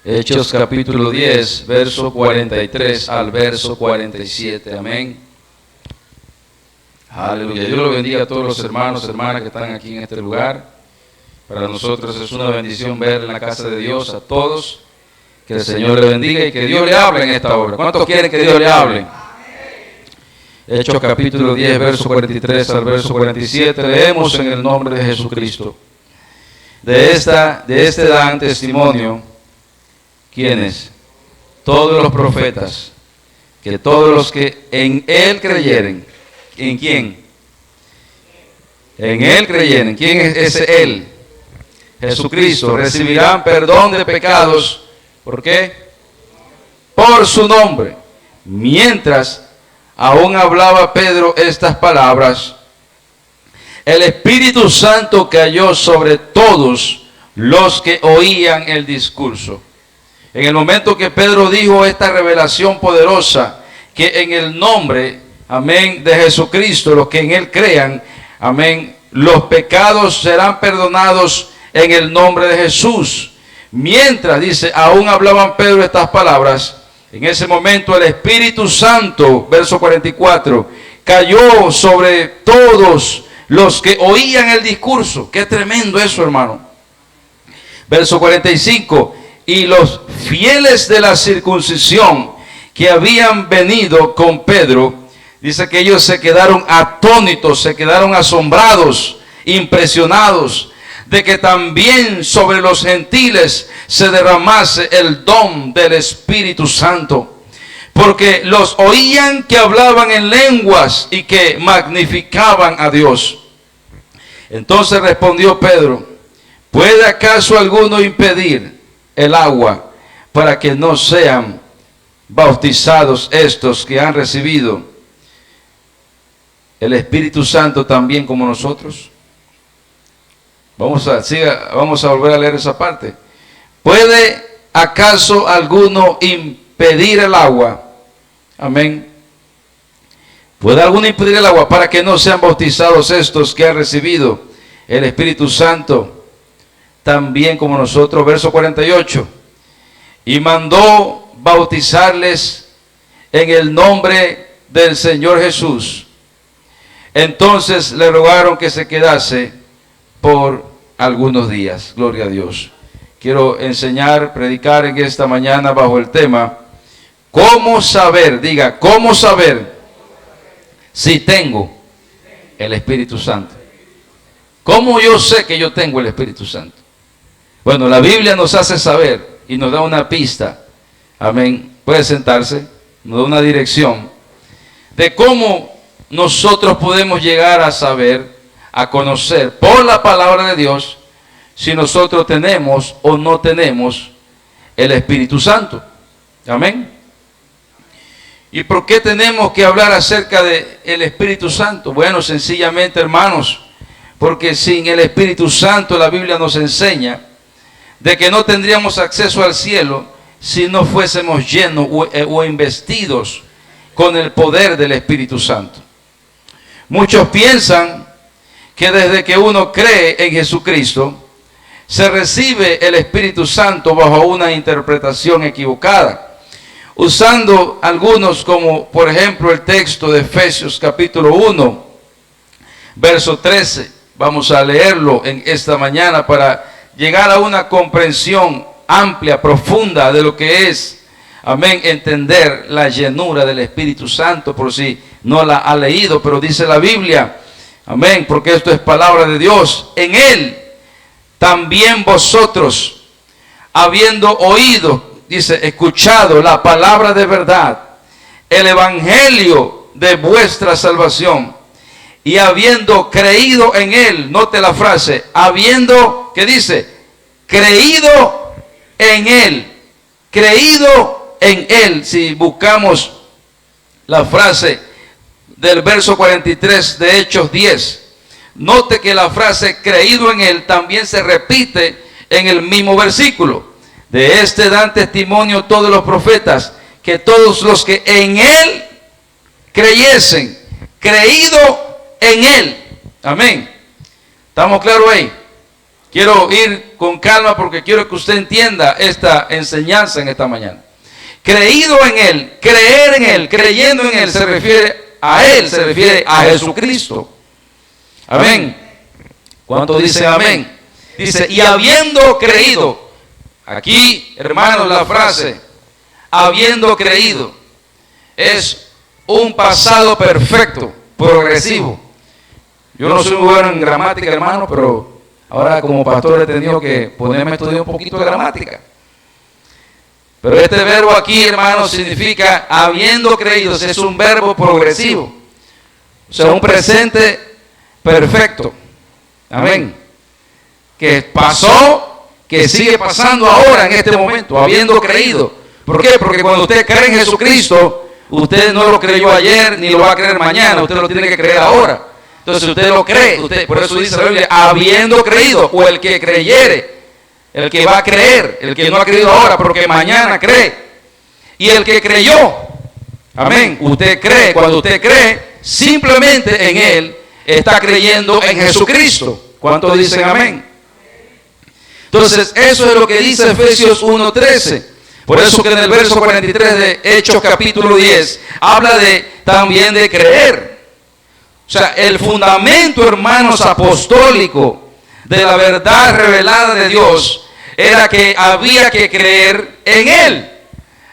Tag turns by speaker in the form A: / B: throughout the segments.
A: Hechos capítulo 10, verso 43 al verso 47. Amén. Aleluya. Dios lo bendiga a todos los hermanos, hermanas que están aquí en este lugar. Para nosotros es una bendición ver en la casa de Dios a todos. Que el Señor le bendiga y que Dios le hable en esta hora. ¿Cuántos quieren que Dios le hable? Hechos capítulo 10, verso 43 al verso 47. Leemos en el nombre de Jesucristo. De este dan testimonio, ¿quiénes? Todos los profetas, que todos los que en Él creyeren. ¿En quién? En Él creyeren. ¿Quién es ese Él? Jesucristo. Recibirán perdón de pecados. ¿Por qué? Por su nombre. Mientras aún hablaba Pedro estas palabras, el Espíritu Santo cayó sobre todos los que oían el discurso. En el momento que Pedro dijo esta revelación poderosa, que en el nombre, amén, de Jesucristo, los que en Él crean, amén, los pecados serán perdonados en el nombre de Jesús. Mientras, dice, aún hablaban Pedro estas palabras, en ese momento el Espíritu Santo, verso 44, cayó sobre todos los que oían el discurso. Qué tremendo eso, hermano. Verso 45, y los fieles de la circuncisión que habían venido con Pedro, dice que ellos se quedaron atónitos, se quedaron asombrados, impresionados, de que también sobre los gentiles se derramase el don del Espíritu Santo, porque los oían que hablaban en lenguas y que magnificaban a Dios. Entonces respondió Pedro: ¿puede acaso alguno impedir el agua para que no sean bautizados estos que han recibido el Espíritu Santo también como nosotros? Vamos a volver a leer esa parte. ¿Puede acaso alguno impedir el agua? Amén. ¿Puede alguno impedir el agua para que no sean bautizados estos que han recibido el Espíritu Santo también como nosotros? Verso 48. Y mandó bautizarles en el nombre del Señor Jesús. Entonces le rogaron que se quedase por algunos días. Gloria a Dios. Quiero predicar en esta mañana bajo el tema: ¿cómo saber? Diga, ¿cómo saber si tengo el Espíritu Santo? ¿Cómo yo sé que yo tengo el Espíritu Santo? Bueno, la Biblia nos hace saber y nos da una pista. Amén. Puede sentarse. Nos da una dirección de cómo nosotros podemos llegar a saber, a conocer por la palabra de Dios, si nosotros tenemos o no tenemos el Espíritu Santo. Amén. ¿Y por qué tenemos que hablar acerca del Espíritu Santo? Bueno, sencillamente, hermanos, porque sin el Espíritu Santo la Biblia nos enseña de que no tendríamos acceso al cielo si no fuésemos llenos o investidos con el poder del Espíritu Santo. Muchos piensan que desde que uno cree en Jesucristo, se recibe el Espíritu Santo bajo una interpretación equivocada, usando algunos como, por ejemplo, el texto de Efesios capítulo 1, verso 13. Vamos a leerlo en esta mañana para llegar a una comprensión amplia, profunda de lo que es, amén, entender la llenura del Espíritu Santo, por si no la ha leído, pero dice la Biblia, amén, porque esto es palabra de Dios: en Él también vosotros, habiendo oído, dice, escuchado la palabra de verdad, el evangelio de vuestra salvación, y habiendo creído en Él, note la frase, habiendo, ¿qué dice? Creído en Él, creído en Él. Si buscamos la frase del verso 43 de Hechos 10, note que la frase creído en Él también se repite en el mismo versículo. De este dan testimonio todos los profetas, que todos los que en Él creyesen, creído en Él. Amén. ¿Estamos claros ahí? quiero ir con calma porque quiero que usted entienda esta enseñanza en esta mañana. Creído en Él, creer en Él, creyendo en Él, se refiere a Jesucristo. Amén. ¿Cuántos dicen amén? Dice, y habiendo creído. Aquí, hermanos, la frase, habiendo creído, es un pasado perfecto, progresivo. Yo no soy muy bueno en gramática, hermano, pero ahora como pastor he tenido que ponerme a estudiar un poquito de gramática. Pero este verbo aquí, hermano, significa habiendo creído, es un verbo progresivo. O sea, un presente perfecto. Amén. Que pasó, que sigue pasando ahora en este momento, habiendo creído. ¿Por qué? Porque cuando usted cree en Jesucristo, usted no lo creyó ayer ni lo va a creer mañana, usted lo tiene que creer ahora. Entonces, si usted lo cree, por eso dice la Biblia, habiendo creído, o el que creyere. El que va a creer, el que no ha creído ahora, porque mañana cree. Y el que creyó, amén, usted cree, cuando usted cree, simplemente en Él, está creyendo en Jesucristo. ¿Cuántos dicen amén? Entonces, eso es lo que dice Efesios 1:13. Por eso que en el verso 43 de Hechos capítulo 10, habla también de creer. O sea, el fundamento, hermanos, apostólico de la verdad revelada de Dios era que había que creer en Él,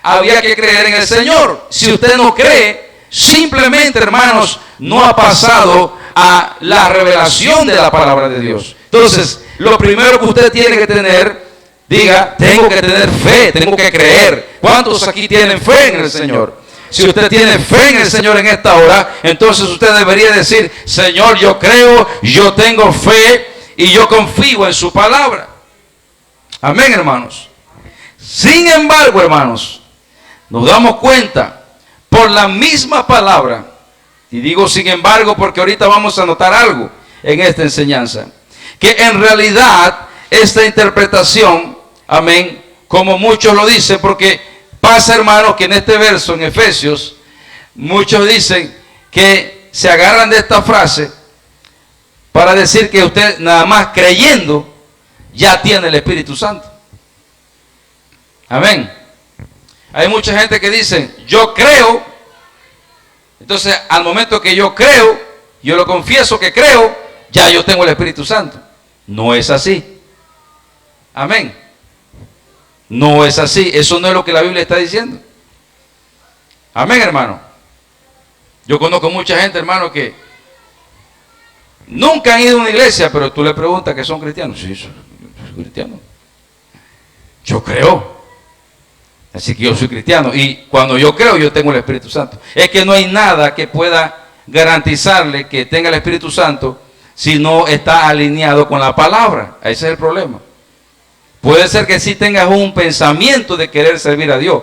A: había que creer en el Señor. Si usted no cree, simplemente, hermanos, no ha pasado a la revelación de la palabra de Dios. Entonces, lo primero que usted tiene que tener, diga, tengo que tener fe, tengo que creer. ¿Cuántos aquí tienen fe en el Señor? Si usted tiene fe en el Señor en esta hora, entonces usted debería decir, Señor, yo creo, yo tengo fe y yo confío en su palabra. Amén, hermanos. Sin embargo, hermanos, nos damos cuenta por la misma palabra, y digo sin embargo porque ahorita vamos a notar algo en esta enseñanza, que en realidad esta interpretación, amén, como muchos lo dicen, porque pasa, hermanos, que en este verso, en Efesios, muchos dicen que se agarran de esta frase para decir que usted nada más creyendo ya tiene el Espíritu Santo. Amén. Hay mucha gente que dice, yo creo. Entonces, al momento que yo creo, yo lo confieso que creo, ya yo tengo el Espíritu Santo. No es así. Amén. No es así. Eso no es lo que la Biblia está diciendo. Amén, hermano. Yo conozco mucha gente, hermano, que nunca han ido a una iglesia, pero tú le preguntas que son cristianos. Sí, soy cristiano. Yo creo. Así que yo soy cristiano. Y cuando yo creo, yo tengo el Espíritu Santo. Es que no hay nada que pueda garantizarle que tenga el Espíritu Santo si no está alineado con la palabra. Ese es el problema. Puede ser que sí tengas un pensamiento de querer servir a Dios.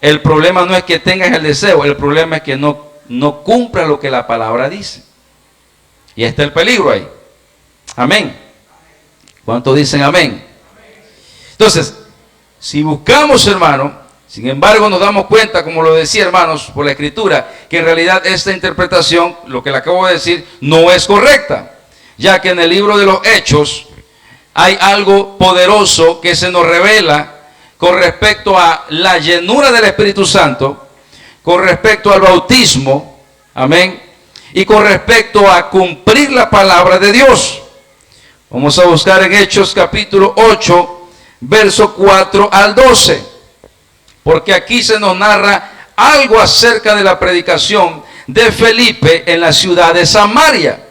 A: El problema no es que tengas el deseo. El problema es que no cumpla lo que la palabra dice. Y está el peligro ahí. Amén. ¿Cuántos dicen amén? Entonces, si buscamos, hermano, sin embargo nos damos cuenta, como lo decía, hermanos, por la Escritura, que en realidad esta interpretación, lo que le acabo de decir, no es correcta. Ya que en el libro de los Hechos hay algo poderoso que se nos revela con respecto a la llenura del Espíritu Santo, con respecto al bautismo, amén, y con respecto a cumplir la palabra de Dios. Vamos a buscar en Hechos capítulo 8, verso 4 al 12, porque aquí se nos narra algo acerca de la predicación de Felipe en la ciudad de Samaria,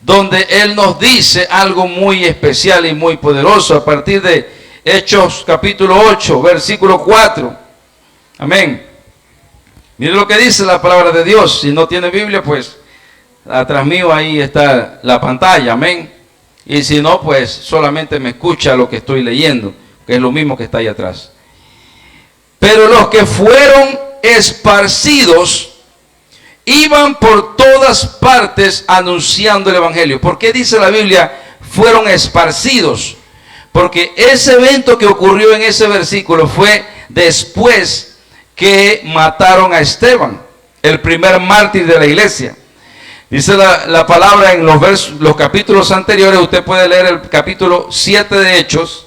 A: donde él nos dice algo muy especial y muy poderoso a partir de Hechos capítulo 8, versículo 4. Amén. Mire lo que dice la palabra de Dios. Si no tiene Biblia, pues atrás mío ahí está la pantalla. Amén. Y si no, pues solamente me escucha lo que estoy leyendo, que es lo mismo que está ahí atrás. Pero los que fueron esparcidos iban por todas partes anunciando el Evangelio. ¿Por qué dice la Biblia fueron esparcidos? Porque ese evento que ocurrió en ese versículo fue después que mataron a Esteban, el primer mártir de la iglesia. Dice la palabra en los capítulos anteriores. Usted puede leer el capítulo 7 de Hechos.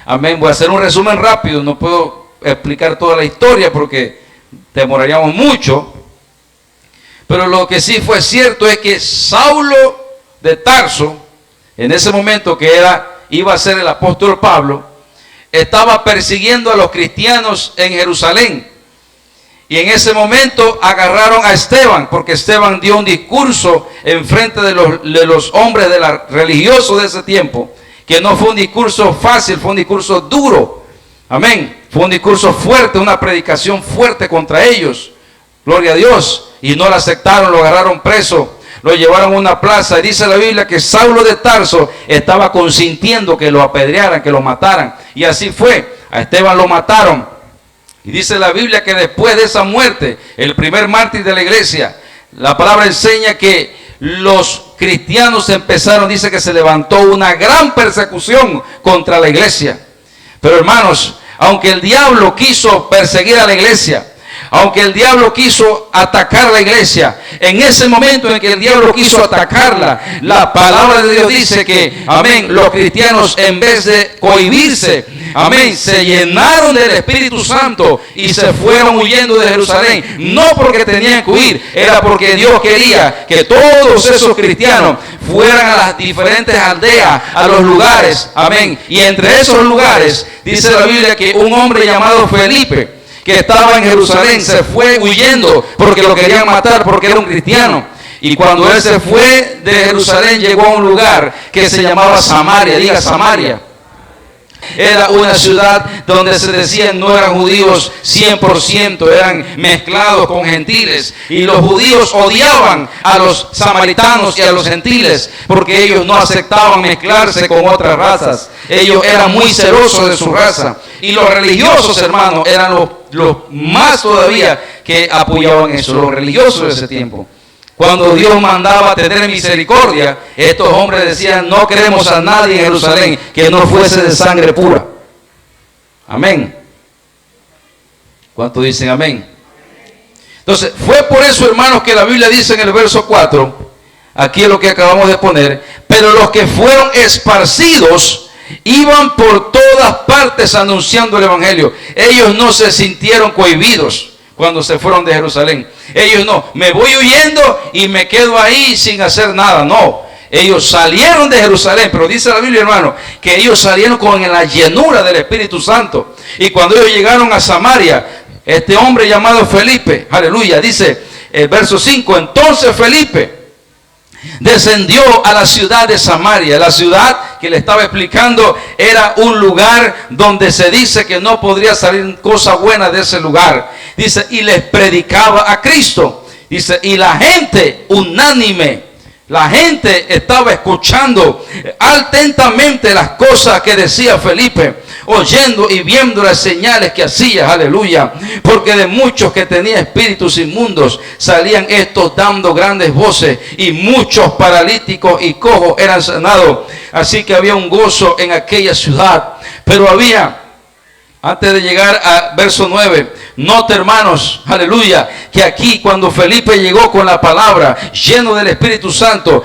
A: Amén. Voy a hacer un resumen rápido. No puedo explicar toda la historia porque demoraríamos mucho. Pero lo que sí fue cierto es que Saulo de Tarso, en ese momento que iba a ser el apóstol Pablo, estaba persiguiendo a los cristianos en Jerusalén. Y en ese momento agarraron a Esteban, porque Esteban dio un discurso en frente de los hombres religiosos de ese tiempo, que no fue un discurso fácil, fue un discurso duro. Amén. Fue un discurso fuerte, una predicación fuerte contra ellos. Gloria a Dios. Y no lo aceptaron, lo agarraron preso, lo llevaron a una plaza. Y dice la Biblia que Saulo de Tarso estaba consintiendo que lo apedrearan, que lo mataran. Y así fue. A Esteban lo mataron. Y dice la Biblia que después de esa muerte, el primer mártir de la iglesia, la palabra enseña que los cristianos empezaron, dice que se levantó una gran persecución contra la iglesia. Pero hermanos, aunque el diablo quiso perseguir a la iglesia, aunque el diablo quiso atacar la iglesia, en ese momento en que el diablo quiso atacarla, la palabra de Dios dice que, amén, los cristianos en vez de cohibirse, amén, se llenaron del Espíritu Santo y se fueron huyendo de Jerusalén. No porque tenían que huir, era porque Dios quería que todos esos cristianos fueran a las diferentes aldeas, a los lugares, amén. Y entre esos lugares, dice la Biblia que un hombre llamado Felipe, que estaba en Jerusalén, se fue huyendo porque lo querían matar porque era un cristiano. Y cuando él se fue de Jerusalén, llegó a un lugar que se llamaba Samaria. Diga Samaria. Era una ciudad donde se decían no eran judíos 100%, eran mezclados con gentiles. Y los judíos odiaban a los samaritanos y a los gentiles porque ellos no aceptaban mezclarse con otras razas. Ellos eran muy celosos de su raza. Y los religiosos, hermanos, eran los más todavía que apoyaban eso, los religiosos de ese tiempo. Cuando Dios mandaba tener misericordia, estos hombres decían, no queremos a nadie en Jerusalén que no fuese de sangre pura. Amén. ¿Cuántos dicen amén? Entonces, fue por eso, hermanos, que la Biblia dice en el verso 4, aquí es lo que acabamos de poner, pero los que fueron esparcidos iban por todas partes anunciando el evangelio. Ellos no se sintieron cohibidos cuando se fueron de Jerusalén. Ellos no, me voy huyendo y me quedo ahí sin hacer nada. No, ellos salieron de Jerusalén, pero dice la Biblia, hermano, que ellos salieron con la llenura del Espíritu Santo. Y cuando ellos llegaron a Samaria, este hombre llamado Felipe, aleluya, dice el verso 5, entonces Felipe descendió a la ciudad de Samaria. La ciudad que le estaba explicando era un lugar donde se dice que no podría salir cosa buena de ese lugar. Dice, y les predicaba a Cristo. Dice, y la gente unánime, la gente estaba escuchando atentamente las cosas que decía Felipe, oyendo y viendo las señales que hacía, aleluya, porque de muchos que tenían espíritus inmundos salían estos dando grandes voces, y muchos paralíticos y cojos eran sanados. Así que había un gozo en aquella ciudad. Pero había, antes de llegar a verso 9, note, hermanos, aleluya, que aquí cuando Felipe llegó con la palabra, lleno del Espíritu Santo,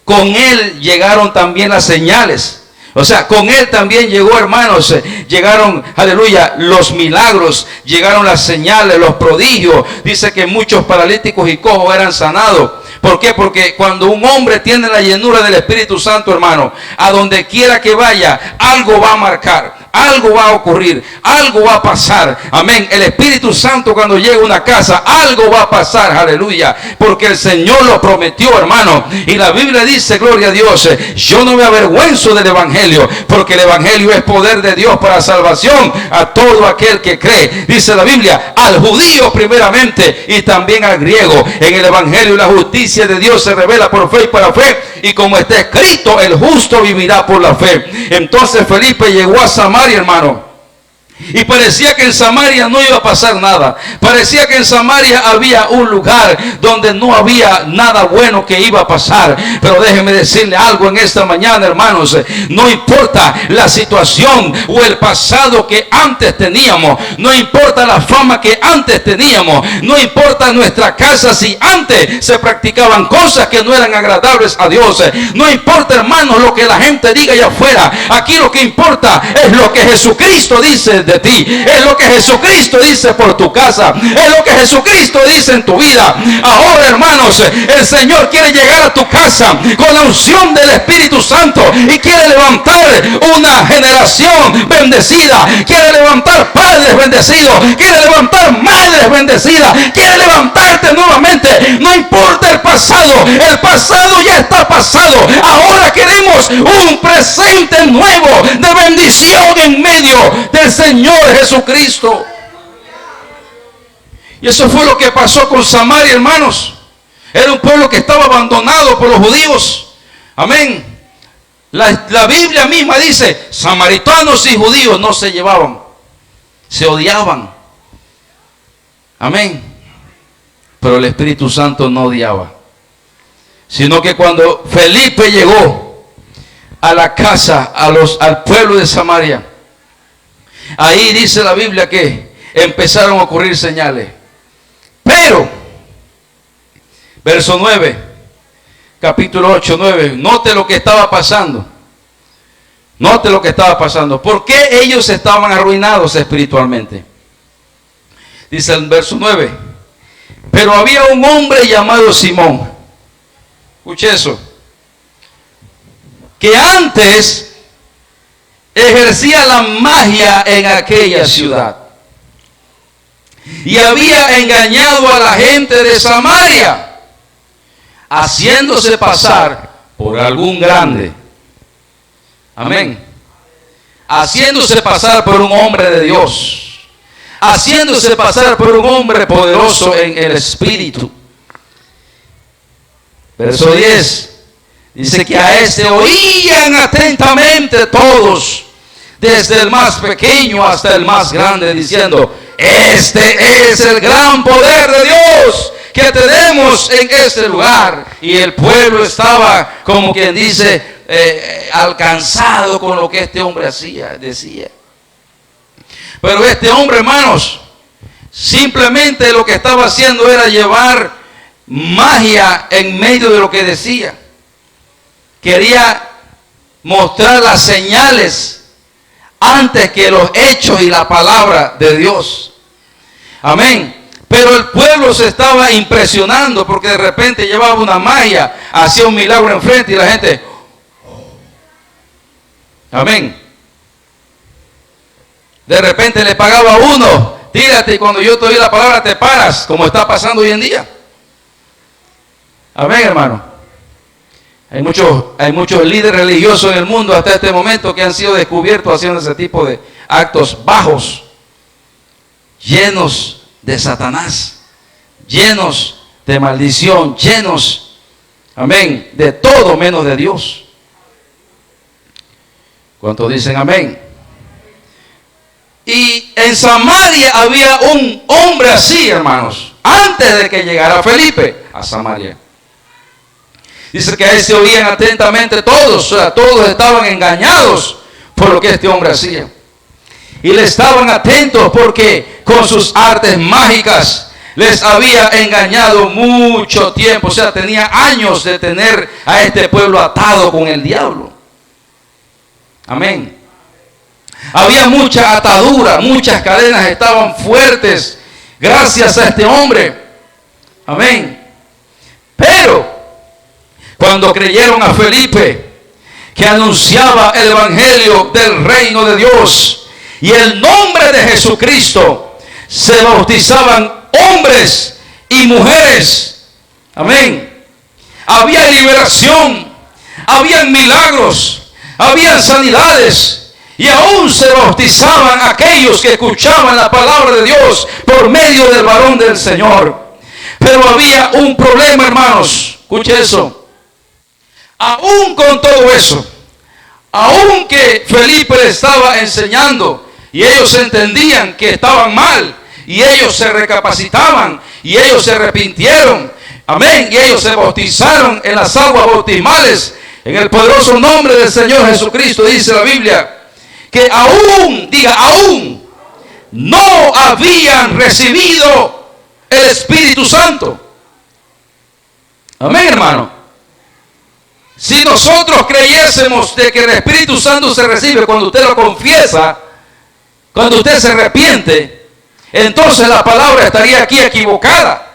A: con él llegaron también las señales. O sea, con él también llegó, hermanos, llegaron, aleluya, los milagros, llegaron las señales, los prodigios. Dice que muchos paralíticos y cojos eran sanados. ¿Por qué? Porque cuando un hombre tiene la llenura del Espíritu Santo, hermano, a donde quiera que vaya, algo va a marcar. Algo va a ocurrir, algo va a pasar, amén. El Espíritu Santo cuando llega a una casa, algo va a pasar, aleluya, porque el Señor lo prometió, hermano. Y la Biblia dice, gloria a Dios, yo no me avergüenzo del Evangelio, porque el Evangelio es poder de Dios para salvación a todo aquel que cree. Dice la Biblia, al judío primeramente y también al griego. En el Evangelio la justicia de Dios se revela por fe y para fe, y como está escrito, el justo vivirá por la fe. Entonces Felipe llegó a Samaria, hermano, Y parecía que en Samaria no iba a pasar nada. Parecía que en Samaria había un lugar donde no había nada bueno que iba a pasar. Pero déjeme decirle algo en esta mañana, hermanos. No importa la situación o el pasado que antes teníamos. No importa la fama que antes teníamos. No importa nuestra casa si antes se practicaban cosas que no eran agradables a Dios. No importa, hermanos, lo que la gente diga allá afuera. Aquí lo que importa es lo que Jesucristo dice de ti, es lo que Jesucristo dice por tu casa, es lo que Jesucristo dice en tu vida. Ahora, hermanos, el Señor quiere llegar a tu casa con la unción del Espíritu Santo y quiere levantar una generación bendecida, quiere levantar padres bendecidos, quiere levantar madres bendecidas, quiere levantarte nuevamente. No importa el pasado ya está pasado. Ahora queremos un presente nuevo de bendición en medio del Señor Jesucristo. Y eso fue lo que pasó con Samaria, hermanos. Era un pueblo que estaba abandonado por los judíos. Amén. La Biblia misma dice, samaritanos y judíos no se llevaban, se odiaban. Amén. Pero el Espíritu Santo no odiaba, sino que cuando Felipe llegó a la casa, al pueblo de Samaria, ahí dice la Biblia que empezaron a ocurrir señales. Pero, verso 9, capítulo 8, 9, note lo que estaba pasando. Note lo que estaba pasando. ¿Por qué ellos estaban arruinados espiritualmente? Dice el verso 9, pero había un hombre llamado Simón. Escuche eso. Que antes ejercía la magia en aquella ciudad. Y había engañado a la gente de Samaria, haciéndose pasar por algún grande. Amén. Haciéndose pasar por un hombre de Dios. Haciéndose pasar por un hombre poderoso en el espíritu. Verso 10. Dice que a este oían atentamente todos, desde el más pequeño hasta el más grande, diciendo, este es el gran poder de Dios que tenemos en este lugar. Y el pueblo estaba, como quien dice, alcanzado con lo que este hombre decía. Pero este hombre, hermanos, simplemente lo que estaba haciendo era llevar magia en medio de lo que decía. Quería mostrar las señales antes que los hechos y la palabra de Dios. Amén. Pero el pueblo se estaba impresionando porque de repente llevaba una magia, hacía un milagro enfrente y la gente... Amén. De repente le pagaba a uno, tírate y cuando yo te doy la palabra te paras, como está pasando hoy en día. Amén, hermano. Hay muchos líderes religiosos en el mundo hasta este momento que han sido descubiertos haciendo ese tipo de actos bajos, llenos de Satanás, llenos de maldición, llenos, amén, de todo menos de Dios. ¿Cuántos dicen amén? Y en Samaria había un hombre así, hermanos, antes de que llegara Felipe a Samaria. Dice que a él se oían atentamente todos, o sea, todos estaban engañados por lo que este hombre hacía. Y le estaban atentos porque con sus artes mágicas les había engañado mucho tiempo. O sea, tenía años de tener a este pueblo atado con el diablo. Amén. Había mucha atadura, muchas cadenas estaban fuertes gracias a este hombre. Amén. Pero cuando creyeron a Felipe, que anunciaba el evangelio del reino de Dios y el nombre de Jesucristo, se bautizaban hombres y mujeres. Amén. Había liberación, había milagros, había sanidades, y aún se bautizaban aquellos que escuchaban la palabra de Dios por medio del varón del Señor. Pero había un problema, hermanos. Escuche eso. Aún con todo eso, aún que Felipe le estaba enseñando y ellos entendían que estaban mal, y ellos se recapacitaban, y ellos se arrepintieron, amén, y ellos se bautizaron en las aguas bautismales, en el poderoso nombre del Señor Jesucristo. Dice la Biblia, que aún, diga aún, no habían recibido el Espíritu Santo. Amén, hermano. Si nosotros creyésemos de que el Espíritu Santo se recibe cuando usted lo confiesa, cuando usted se arrepiente, entonces la palabra estaría aquí equivocada.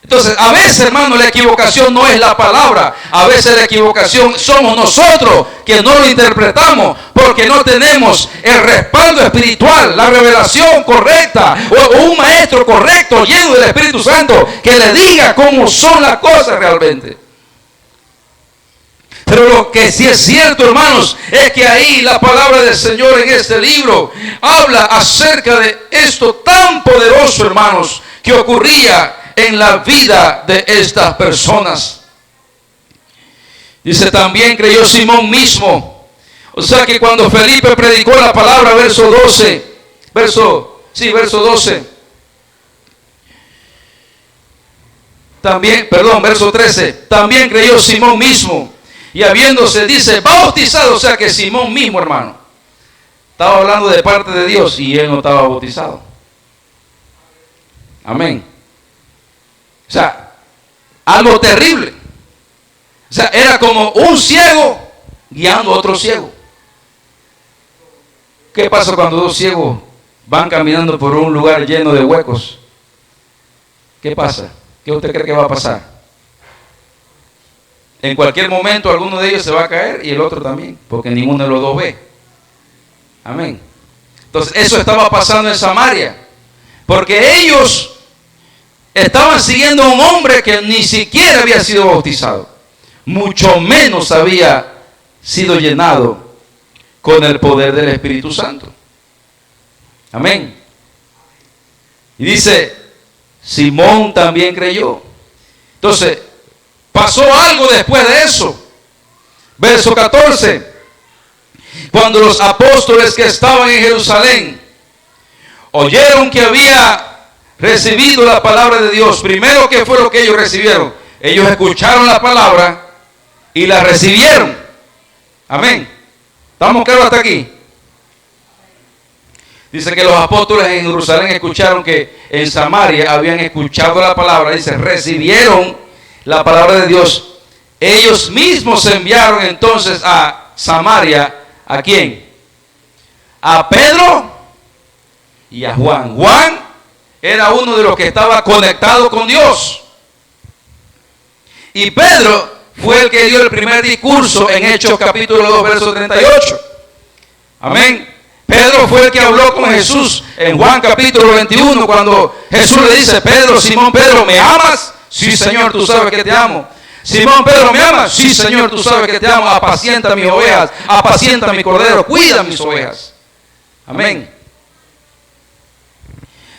A: Entonces, a veces, hermano, la equivocación no es la palabra. A veces la equivocación somos nosotros que no lo interpretamos porque no tenemos el respaldo espiritual, la revelación correcta o un maestro correcto lleno del Espíritu Santo que le diga cómo son las cosas realmente. Pero lo que sí es cierto, hermanos, es que ahí la palabra del Señor en este libro habla acerca de esto tan poderoso, hermanos, que ocurría en la vida de estas personas. Dice, también creyó Simón mismo. O sea que cuando Felipe predicó la palabra, verso 12. También, verso 13. También creyó Simón mismo. Y habiéndose, dice, bautizado. O sea que Simón mismo, hermano, estaba hablando de parte de Dios y él no estaba bautizado. Amén. O sea, algo terrible. O sea, era como un ciego guiando a otro ciego. ¿Qué pasa cuando dos ciegos van caminando por un lugar lleno de huecos? ¿Qué pasa? ¿Qué usted cree que va a pasar? En cualquier momento alguno de ellos se va a caer y el otro también, porque ninguno de los dos ve. Amén. Entonces eso estaba pasando en Samaria, porque ellos estaban siguiendo a un hombre que ni siquiera había sido bautizado, mucho menos había sido llenado con el poder del Espíritu Santo. Amén. Y dice, Simón también creyó. Entonces, pasó algo después de eso. Verso 14. Cuando los apóstoles que estaban en Jerusalén oyeron que había recibido la palabra de Dios, primero, ¿qué fue lo que ellos recibieron? Ellos escucharon la palabra y la recibieron. Amén. ¿Estamos claros hasta aquí? Dice que los apóstoles en Jerusalén escucharon que en Samaria habían escuchado la palabra. Dice, recibieron la palabra de Dios. Ellos mismos enviaron entonces a Samaria, ¿a quién? A Pedro y a Juan. Juan era uno de los que estaba conectado con Dios. Y Pedro fue el que dio el primer discurso en Hechos capítulo 2, verso 38. Amén. Pedro fue el que habló con Jesús en Juan capítulo 21, cuando Jesús le dice, Pedro, Simón Pedro, ¿me amas? Sí, Señor, tú sabes que te amo. Simón Pedro, ¿me amas? Sí, Señor, tú sabes que te amo. Apacienta mis ovejas, apacienta mi cordero, cuida mis ovejas. Amén.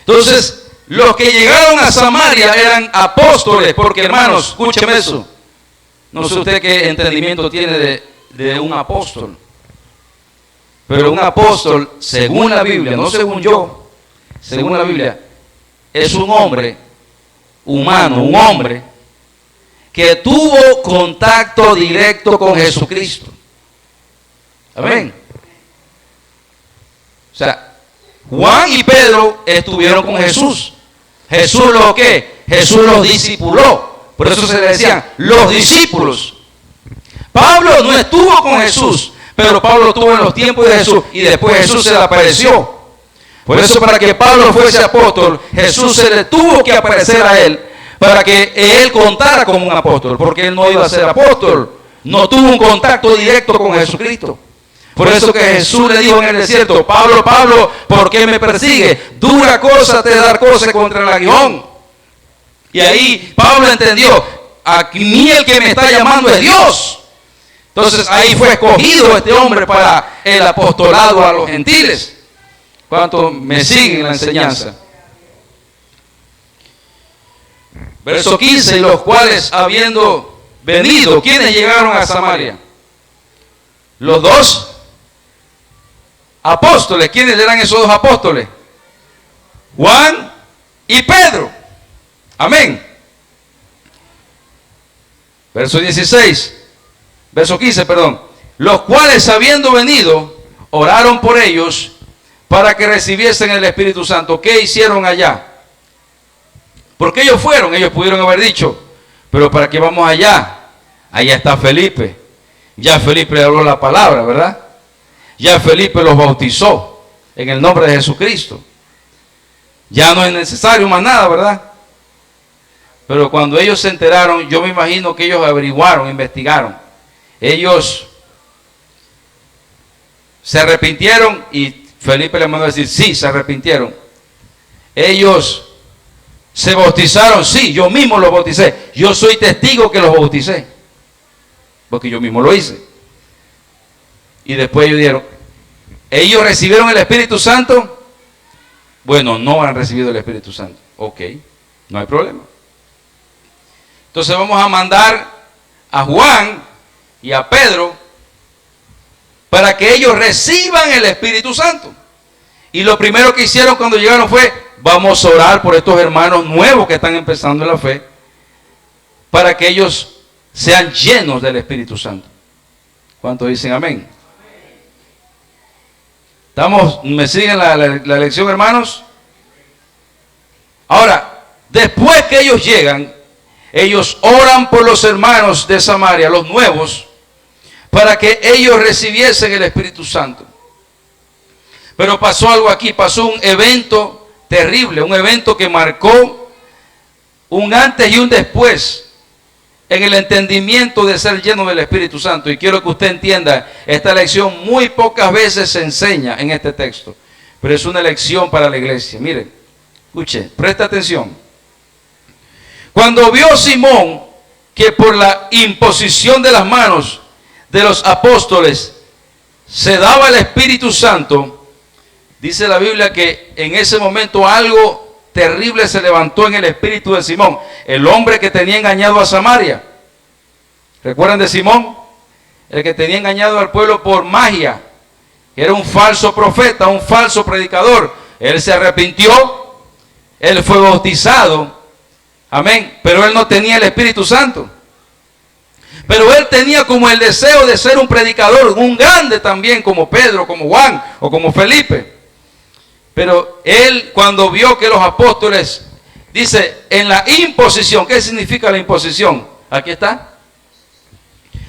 A: Entonces, los que llegaron a Samaria eran apóstoles, porque hermanos, escúcheme eso. No sé usted qué entendimiento tiene de un apóstol. Pero un apóstol, según la Biblia, no según yo, según la Biblia, es un hombre humano, un hombre que tuvo contacto directo con Jesucristo. Amén. O sea, Juan y Pedro estuvieron con Jesús. Jesús los ¿qué? Jesús los discipuló. Por eso se le decían los discípulos. Pablo no estuvo con Jesús, pero Pablo estuvo en los tiempos de Jesús y después Jesús se le apareció. Por eso, para que Pablo fuese apóstol, Jesús se le tuvo que aparecer a él para que él contara como un apóstol, porque él no iba a ser apóstol, no tuvo un contacto directo con Jesucristo. Por eso que Jesús le dijo en el desierto, Pablo, Pablo, ¿por qué me persigue? Dura cosa te dar cosas contra el aguijón. Y ahí Pablo entendió, a mí el que me está llamando es Dios. Entonces ahí fue escogido este hombre para el apostolado a los gentiles. ¿Cuántos me siguen en la enseñanza? Verso 15, los cuales habiendo venido, ¿quiénes llegaron a Samaria? Los dos. apóstoles. ¿Quiénes eran esos dos apóstoles? Juan y Pedro. Amén. Verso 16. Verso 15, perdón. Los cuales, habiendo venido, oraron por ellos para que recibiesen el Espíritu Santo. ¿Qué hicieron allá? Porque ellos fueron, ellos pudieron haber dicho, pero ¿para qué vamos allá? Allá está Felipe. Ya Felipe le habló la palabra, ¿verdad? Ya Felipe los bautizó en el nombre de Jesucristo. Ya no es necesario más nada, ¿verdad? Pero cuando ellos se enteraron, yo me imagino que ellos averiguaron, investigaron. Ellos se arrepintieron y Felipe les mandó a decir, sí, se arrepintieron. Ellos se bautizaron, sí, yo mismo los bauticé. Yo soy testigo que los bauticé, porque yo mismo lo hice. Y después ellos dijeron, ¿ellos recibieron el Espíritu Santo? Bueno, no han recibido el Espíritu Santo. Ok, no hay problema. Entonces vamos a mandar a Juan y a Pedro para que ellos reciban el Espíritu Santo. Y lo primero que hicieron cuando llegaron fue, vamos a orar por estos hermanos nuevos que están empezando en la fe, para que ellos sean llenos del Espíritu Santo. ¿Cuántos dicen amén? ¿Me siguen la lección, hermanos? Ahora, después que ellos llegan, ellos oran por los hermanos de Samaria, los nuevos, para que ellos recibiesen el Espíritu Santo. Pero pasó algo aquí, pasó un evento terrible, un evento que marcó un antes y un después en el entendimiento de ser lleno del Espíritu Santo. Y quiero que usted entienda, esta lección muy pocas veces se enseña en este texto, pero es una lección para la iglesia. Miren, escuche, presta atención. Cuando vio Simón que por la imposición de las manos de los apóstoles se daba el Espíritu Santo, dice la Biblia que en ese momento algo terrible se levantó en el espíritu de Simón, el hombre que tenía engañado a Samaria. ¿Recuerdan de Simón? El que tenía engañado al pueblo por magia. Era un falso profeta, un falso predicador. Él se arrepintió, él fue bautizado, amén, pero él no tenía el Espíritu Santo. Pero él tenía como el deseo de ser un predicador, un grande también, como Pedro, como Juan o como Felipe. Pero él, cuando vio que los apóstoles, dice, en la imposición, ¿qué significa la imposición? Aquí está.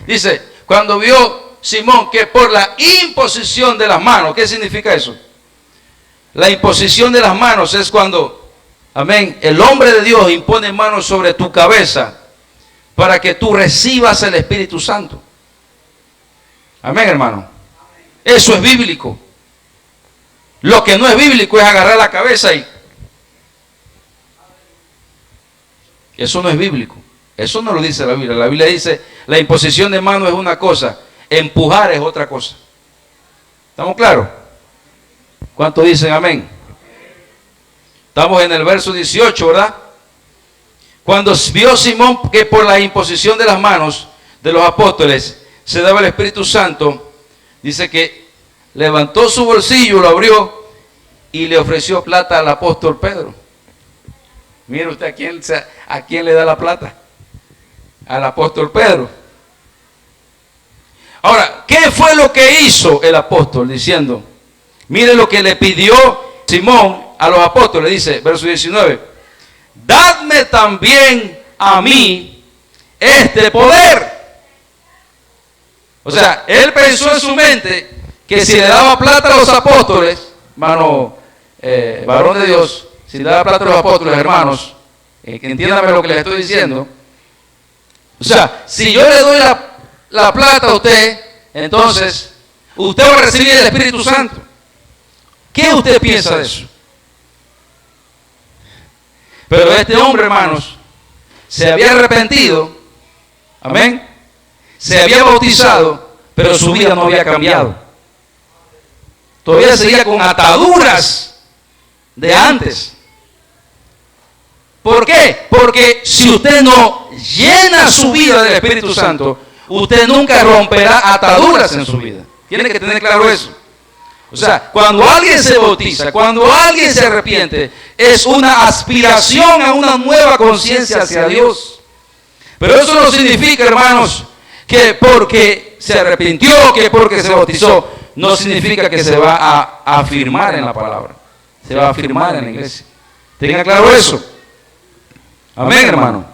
A: Dice, cuando vio Simón que por la imposición de las manos, ¿qué significa eso? La imposición de las manos es cuando, amén, el hombre de Dios impone manos sobre tu cabeza para que tú recibas el Espíritu Santo. Amén, hermano. Eso es bíblico. Lo que no es bíblico es agarrar la cabeza y... Eso no es bíblico. Eso no lo dice la Biblia. La Biblia dice, la imposición de manos es una cosa, empujar es otra cosa. ¿Estamos claros? ¿Cuántos dicen amén? Estamos en el verso 18, ¿verdad? Cuando vio Simón que por la imposición de las manos de los apóstoles se daba el Espíritu Santo, dice que levantó su bolsillo, lo abrió y le ofreció plata al apóstol Pedro. Mire usted a quién le da la plata. Al apóstol Pedro. Ahora, ¿qué fue lo que hizo el apóstol? Diciendo, mire lo que le pidió Simón a los apóstoles. Dice, verso 19, dadme también a mí este poder. O sea, él pensó en su mente que si le daba plata a los apóstoles, hermano, varón de Dios, si le daba plata a los apóstoles, hermanos, entiéndame lo que les estoy diciendo. O sea, si yo le doy la plata a usted, entonces usted va a recibir el Espíritu Santo. ¿Qué usted piensa de eso? Pero este hombre, hermanos, se había arrepentido, amén, se había bautizado, pero su vida no había cambiado. Todavía seguía con ataduras de antes. ¿Por qué? Porque si usted no llena su vida del Espíritu Santo, usted nunca romperá ataduras en su vida. Tiene que tener claro eso. O sea, cuando alguien se bautiza, cuando alguien se arrepiente, es una aspiración a una nueva conciencia hacia Dios. Pero eso no significa, hermanos, que porque se arrepintió, que porque se bautizó, no significa que se va a afirmar en la palabra. Se va a afirmar en la iglesia. Tenga claro eso. Amén, hermano.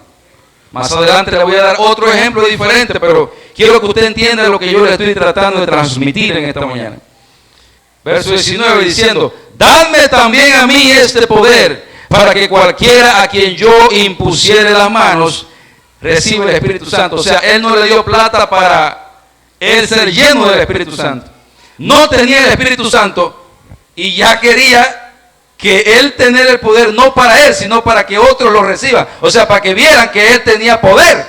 A: Más adelante le voy a dar otro ejemplo diferente, pero quiero que usted entienda lo que yo le estoy tratando de transmitir en esta mañana. Verso 19 diciendo, dadme también a mí este poder, para que cualquiera a quien yo impusiere las manos, reciba el Espíritu Santo. O sea, él no le dio plata para él ser lleno del Espíritu Santo. No tenía el Espíritu Santo y ya quería que él tener el poder no para él, sino para que otros lo reciban. O sea, para que vieran que él tenía poder.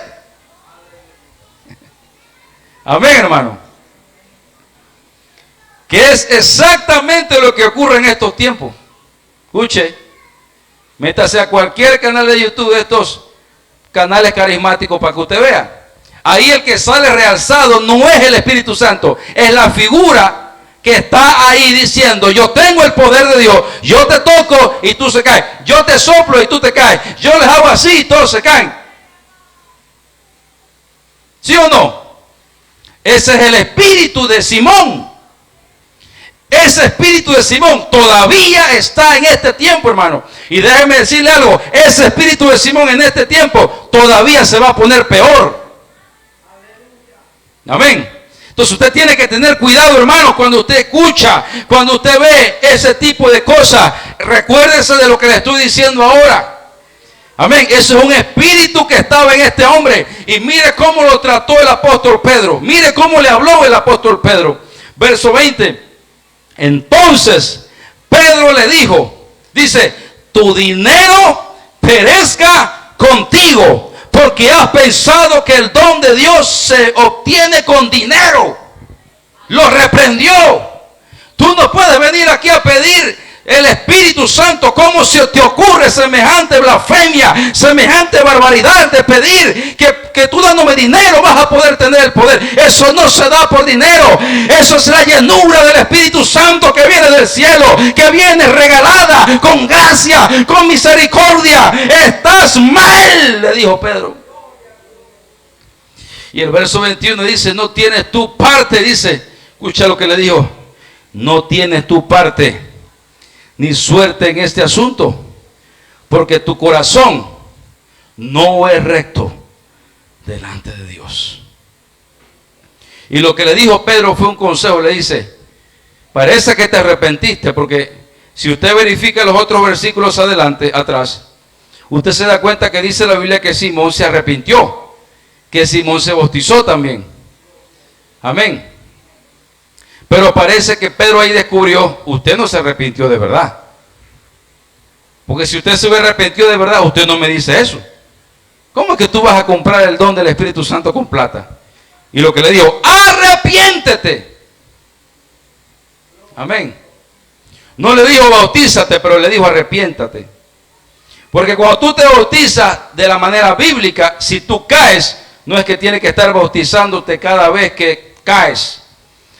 A: Amén, hermano. Que es exactamente lo que ocurre en estos tiempos. Escuche, métase a cualquier canal de YouTube de estos canales carismáticos para que usted vea. Ahí el que sale realzado no es el Espíritu Santo, es la figura que está ahí diciendo, yo tengo el poder de Dios, yo te toco y tú se caes, yo te soplo y tú te caes, yo les hago así y todos se caen. ¿Sí o no? Ese es el espíritu de Simón. Ese espíritu de Simón todavía está en este tiempo, hermano. Y déjeme decirle algo, ese espíritu de Simón en este tiempo todavía se va a poner peor. Amén. Entonces usted tiene que tener cuidado, hermano, cuando usted escucha, cuando usted ve ese tipo de cosas. Recuérdese de lo que le estoy diciendo ahora. Amén. Ese es un espíritu que estaba en este hombre. Y mire cómo lo trató el apóstol Pedro. Mire cómo le habló el apóstol Pedro. Verso 20. Entonces Pedro le dijo, dice, tu dinero perezca contigo, porque has pensado que el don de Dios se obtiene con dinero. Lo reprendió. Tú no puedes venir aquí a pedir el Espíritu Santo. ¿Cómo se te ocurre semejante blasfemia, semejante barbaridad de pedir que tú dándome dinero vas a poder tener el poder? Eso no se da por dinero. Eso es la llenura del Espíritu Santo que viene del cielo, que viene regalada con gracia, con misericordia. Estás mal, le dijo Pedro. Y el verso 21 dice, no tienes tu parte, dice, escucha lo que le dijo, no tienes tu parte ni suerte en este asunto, porque tu corazón no es recto delante de Dios. Y lo que le dijo Pedro fue un consejo. Le dice, parece que te arrepentiste, porque si usted verifica los otros versículos atrás, usted se da cuenta que dice la Biblia que Simón se arrepintió, que Simón se bautizó también. Amén. Pero parece que Pedro ahí descubrió, usted no se arrepintió de verdad. Porque si usted se hubiera arrepentido de verdad, usted no me dice eso. ¿Cómo es que tú vas a comprar el don del Espíritu Santo con plata? Y lo que le dijo, arrepiéntete. Amén. No le dijo bautízate, pero le dijo arrepiéntate. Porque cuando tú te bautizas de la manera bíblica, si tú caes, no es que tienes que estar bautizándote cada vez que caes,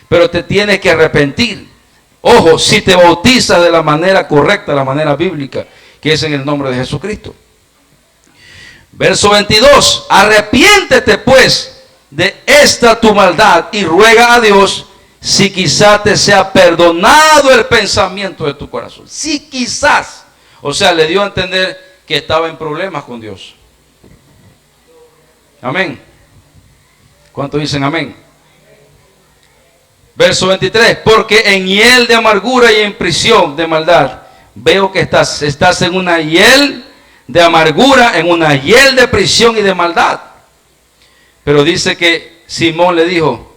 A: pero te tienes que arrepentir. Ojo, si te bautizas de la manera correcta, la manera bíblica, que es en el nombre de Jesucristo. Verso 22, arrepiéntete pues de esta tu maldad y ruega a Dios si quizás te sea perdonado el pensamiento de tu corazón. Si quizás, o sea, le dio a entender que estaba en problemas con Dios. Amén. ¿Cuántos dicen amén? Verso 23, porque en hiel de amargura y en prisión de maldad, veo que estás en una hiel de amargura, en una hiel de prisión y de maldad. Pero dice que Simón le dijo,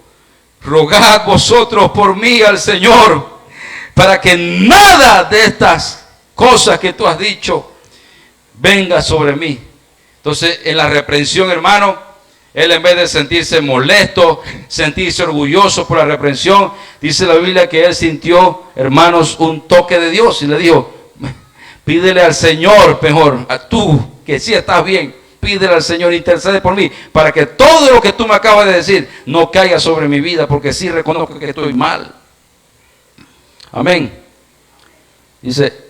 A: rogad vosotros por mí al Señor, para que nada de estas cosas que tú has dicho venga sobre mí. Entonces, en la reprensión, hermano, él en vez de sentirse molesto, sentirse orgulloso por la reprensión, dice la Biblia que él sintió, hermanos, un toque de Dios y le dijo, pídele al Señor, mejor, a tú, que sí estás bien, pídele al Señor, intercede por mí, para que todo lo que tú me acabas de decir no caiga sobre mi vida, porque sí reconozco que estoy mal. Amén. Dice,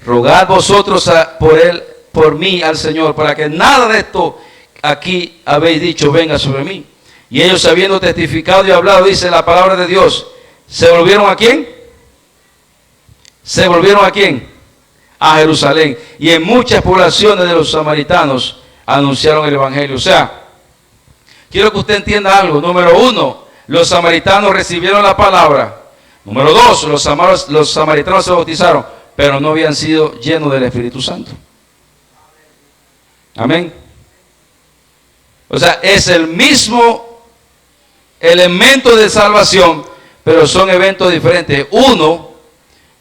A: rogad vosotros por mí al Señor, para que nada de esto aquí habéis dicho venga sobre mí. Y ellos, habiendo testificado y hablado, dice la palabra de Dios, ¿se volvieron a quién? ¿Se volvieron a quién? A Jerusalén. Y en muchas poblaciones de los samaritanos anunciaron el evangelio. O sea, quiero que usted entienda algo. Número uno, los samaritanos recibieron la palabra. Número dos, los samaritanos se bautizaron, pero no habían sido llenos del Espíritu Santo. Amén. O sea, es el mismo elemento de salvación, pero son eventos diferentes. Uno,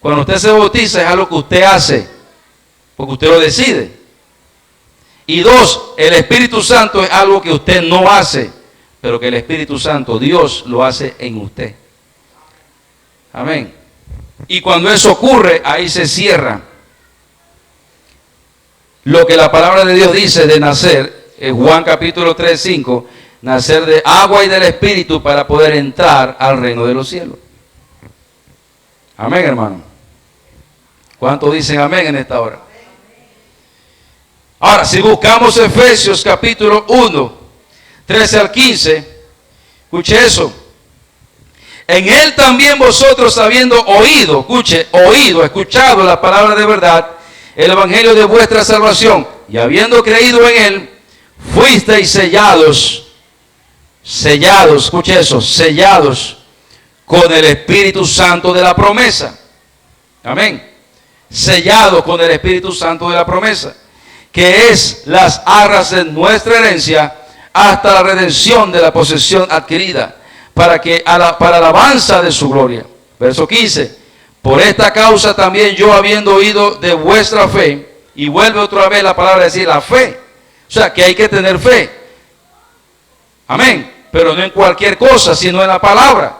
A: cuando usted se bautiza, es algo que usted hace, porque usted lo decide. Y dos, el Espíritu Santo es algo que usted no hace, pero que el Espíritu Santo, Dios, lo hace en usted. Amén. Y cuando eso ocurre, ahí se cierra lo que la palabra de Dios dice de nacer, en Juan capítulo 3, 5, nacer de agua y del Espíritu para poder entrar al reino de los cielos. Amén, hermano. ¿Cuántos dicen amén en esta hora? Ahora, si buscamos Efesios capítulo 1, 13 al 15, escuche eso. En él también vosotros, habiendo oído, escuchado la palabra de verdad, el evangelio de vuestra salvación, y habiendo creído en él, fuisteis sellados, escuche eso, sellados con el Espíritu Santo de la promesa. Amén. Sellados con el Espíritu Santo de la promesa, que es las arras de nuestra herencia hasta la redención de la posesión adquirida, para alabanza de su gloria. Verso 15. Por esta causa también yo, habiendo oído de vuestra fe, y vuelve otra vez la palabra decir la fe. O sea, que hay que tener fe. Amén. Pero no en cualquier cosa, sino en la palabra.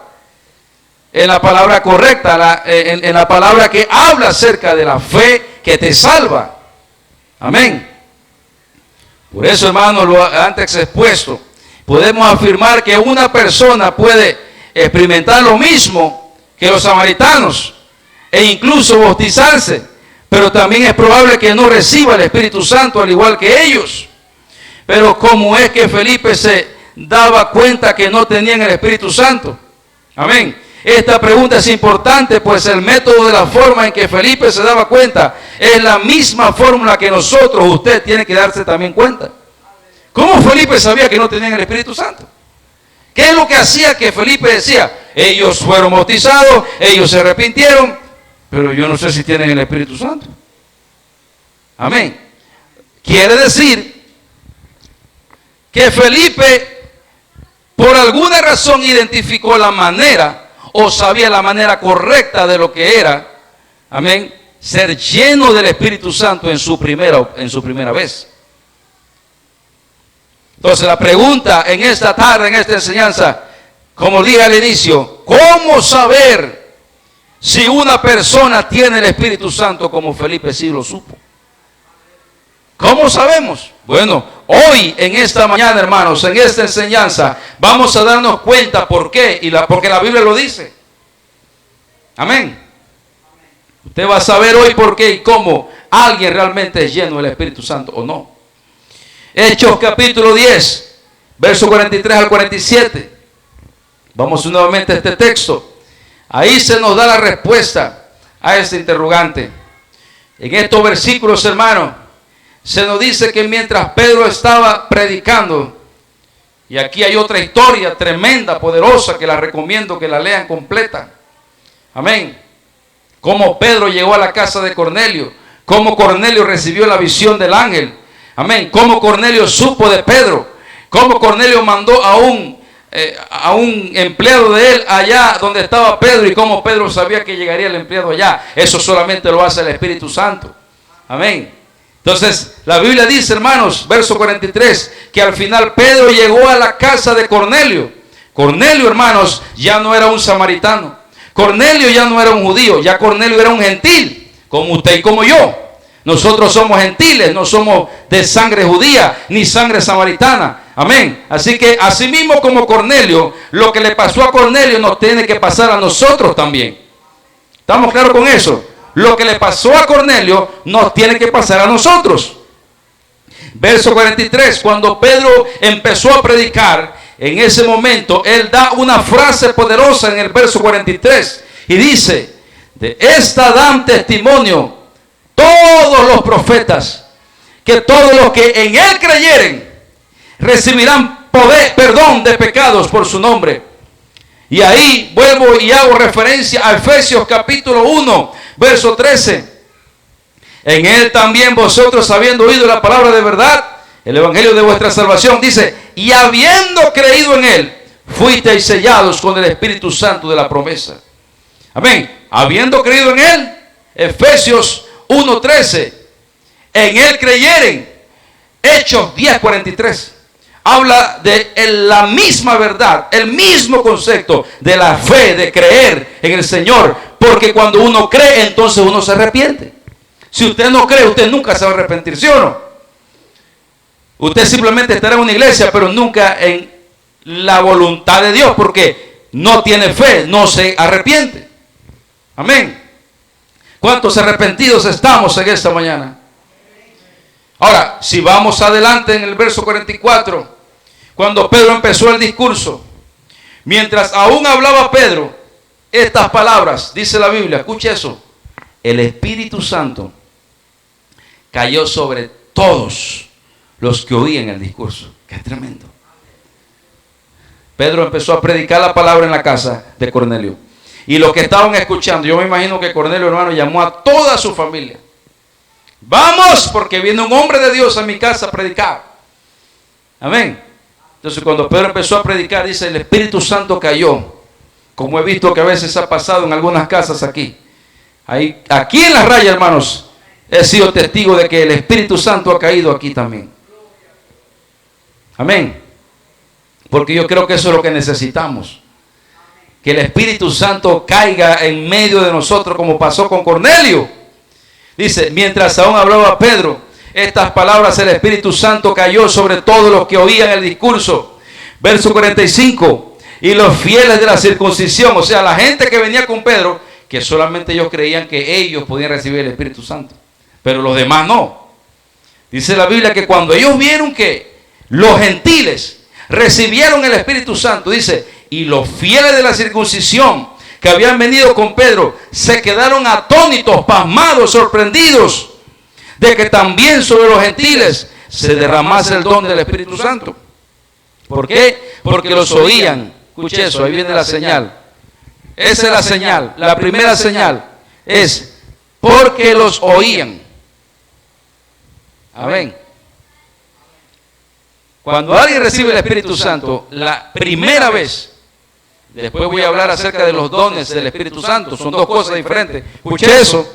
A: En la palabra correcta, en la palabra que habla acerca de la fe que te salva. Amén. Por eso, hermano, lo antes expuesto, podemos afirmar que una persona puede experimentar lo mismo que los samaritanos e incluso bautizarse, pero también es probable que no reciba el Espíritu Santo al igual que ellos. Pero ¿cómo es que Felipe se daba cuenta que no tenían el Espíritu Santo? Amén. Esta pregunta es importante, pues el método de la forma en que Felipe se daba cuenta es la misma fórmula que nosotros, usted tiene que darse también cuenta. ¿Cómo Felipe sabía que no tenían el Espíritu Santo? ¿Qué es lo que hacía que Felipe decía? Ellos fueron bautizados, ellos se arrepintieron, pero yo no sé si tienen el Espíritu Santo. Amén. Quiere decir que Felipe, por alguna razón, identificó la manera, o sabía la manera correcta de lo que era, amén, ser lleno del Espíritu Santo en su primera vez. Entonces la pregunta en esta tarde, en esta enseñanza, como dije al inicio, ¿cómo saber si una persona tiene el Espíritu Santo como Felipe sí lo supo? ¿Cómo sabemos? Bueno, hoy en esta mañana, hermanos, en esta enseñanza, vamos a darnos cuenta por qué, porque la Biblia lo dice. Amén. Usted va a saber hoy por qué y cómo alguien realmente es lleno del Espíritu Santo o no. Hechos capítulo 10, verso 43 al 47. Vamos nuevamente a este texto. Ahí se nos da la respuesta a este interrogante. En estos versículos, hermanos, se nos dice que mientras Pedro estaba predicando, y aquí hay otra historia tremenda, poderosa, que la recomiendo que la lean completa. Amén. Cómo Pedro llegó a la casa de Cornelio, cómo Cornelio recibió la visión del ángel. Amén. Cómo Cornelio supo de Pedro, cómo Cornelio mandó a un empleado de él allá donde estaba Pedro, y cómo Pedro sabía que llegaría el empleado allá. Eso solamente lo hace el Espíritu Santo. Amén. Entonces la Biblia dice, hermanos, verso 43, que al final Pedro llegó a la casa de Cornelio. Cornelio, hermanos, ya no era un samaritano. Cornelio ya no era un judío, ya Cornelio era un gentil, como usted y como yo. Nosotros somos gentiles, no somos de sangre judía ni sangre samaritana. Amén. Así que así mismo como Cornelio, lo que le pasó a Cornelio nos tiene que pasar a nosotros también. ¿Estamos claros con eso? Lo que le pasó a Cornelio nos tiene que pasar a nosotros. Verso 43, cuando Pedro empezó a predicar, en ese momento él da una frase poderosa en el verso 43 y dice: de esta dan testimonio todos los profetas, que todos los que en él creyeren recibirán perdón de pecados por su nombre. Y ahí vuelvo y hago referencia a Efesios capítulo 1, verso 13. En él también vosotros, habiendo oído la palabra de verdad, el evangelio de vuestra salvación, dice, y habiendo creído en él, fuisteis sellados con el Espíritu Santo de la promesa. Amén. Habiendo creído en él, Efesios 1:13, en él creyeren. Hechos 10:43. Habla de la misma verdad, el mismo concepto de la fe, de creer en el Señor. Porque cuando uno cree, entonces uno se arrepiente. Si usted no cree, usted nunca se va a arrepentir, ¿sí o no? Usted simplemente estará en una iglesia, pero nunca en la voluntad de Dios, porque no tiene fe, no se arrepiente. Amén. ¿Cuántos arrepentidos estamos en esta mañana? Ahora, si vamos adelante en el verso 44, cuando Pedro empezó el discurso, mientras aún hablaba Pedro estas palabras, dice la Biblia, escuche eso, el Espíritu Santo cayó sobre todos los que oían el discurso. ¡Qué tremendo! Pedro empezó a predicar la palabra en la casa de Cornelio. Y los que estaban escuchando, yo me imagino que Cornelio, hermano, llamó a toda su familia. Vamos, porque viene un hombre de Dios a mi casa a predicar. Amén. Entonces cuando Pedro empezó a predicar, dice, el Espíritu Santo cayó. Como he visto que a veces ha pasado en algunas casas aquí. Aquí en la raya, hermanos, he sido testigo de que el Espíritu Santo ha caído aquí también. Amén. Porque yo creo que eso es lo que necesitamos. Que el Espíritu Santo caiga en medio de nosotros como pasó con Cornelio. Dice, mientras aún hablaba Pedro estas palabras, el Espíritu Santo cayó sobre todos los que oían el discurso. Verso 45. Y los fieles de la circuncisión, o sea, la gente que venía con Pedro, que solamente ellos creían que ellos podían recibir el Espíritu Santo, pero los demás no. Dice la Biblia que cuando ellos vieron que los gentiles recibieron el Espíritu Santo, dice, y los fieles de la circuncisión que habían venido con Pedro se quedaron atónitos, pasmados, sorprendidos de que también sobre los gentiles se derramase el don del Espíritu Santo. ¿Por qué? Porque los oían. Escuche eso, ahí viene la señal. Esa es la señal. La primera señal es porque los oían. Amén. Cuando alguien recibe el Espíritu Santo, la primera vez, después voy a hablar acerca de los dones del Espíritu Santo, son dos cosas diferentes. Escuche eso.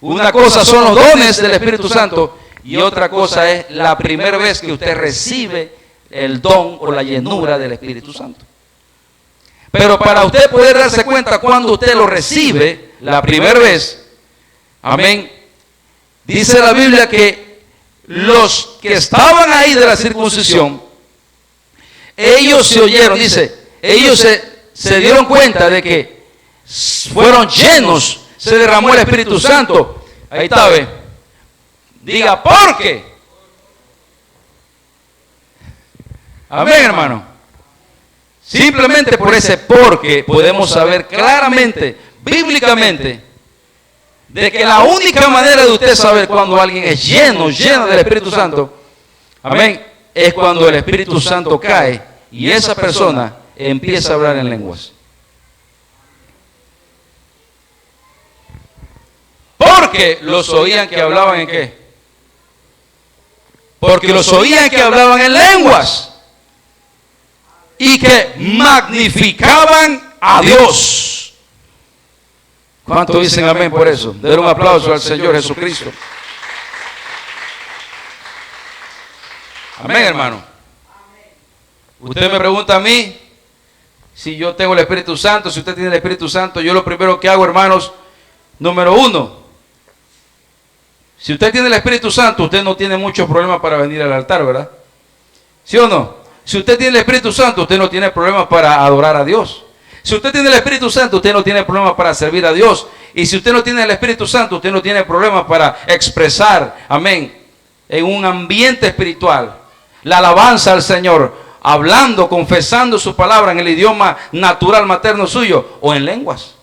A: Una cosa son los dones del Espíritu Santo y otra cosa es la primera vez que usted recibe el don o la llenura del Espíritu Santo. Pero para usted poder darse cuenta cuando usted lo recibe la primera vez, amén, dice la Biblia que los que estaban ahí de la circuncisión, ellos se oyeron, dice, ellos se dieron cuenta de que fueron llenos, se derramó el Espíritu Santo. Ahí está, ve. Diga, ¿por qué? Amén, hermano. Simplemente por ese porque podemos saber claramente, bíblicamente, de que la única manera de usted saber cuando alguien es lleno del Espíritu Santo, amén, es cuando el Espíritu Santo cae y esa persona empieza a hablar en lenguas. Porque los oían que hablaban en qué? Porque los oían que hablaban en lenguas y que magnificaban a Dios. ¿Cuántos dicen amén por eso? Den un aplauso al Señor Jesucristo. Amén, hermano. Usted me pregunta a mí si yo tengo el Espíritu Santo, si usted tiene el Espíritu Santo. Yo lo primero que hago, hermanos, número uno, si usted tiene el Espíritu Santo, usted no tiene muchos problemas para venir al altar, ¿verdad? ¿Sí o no? Si usted tiene el Espíritu Santo, usted no tiene problemas para adorar a Dios. Si usted tiene el Espíritu Santo, usted no tiene problema para servir a Dios. Y si usted no tiene el Espíritu Santo, usted no tiene problema para expresar, amén, en un ambiente espiritual, la alabanza al Señor, hablando, confesando su palabra en el idioma natural materno suyo o en lenguas.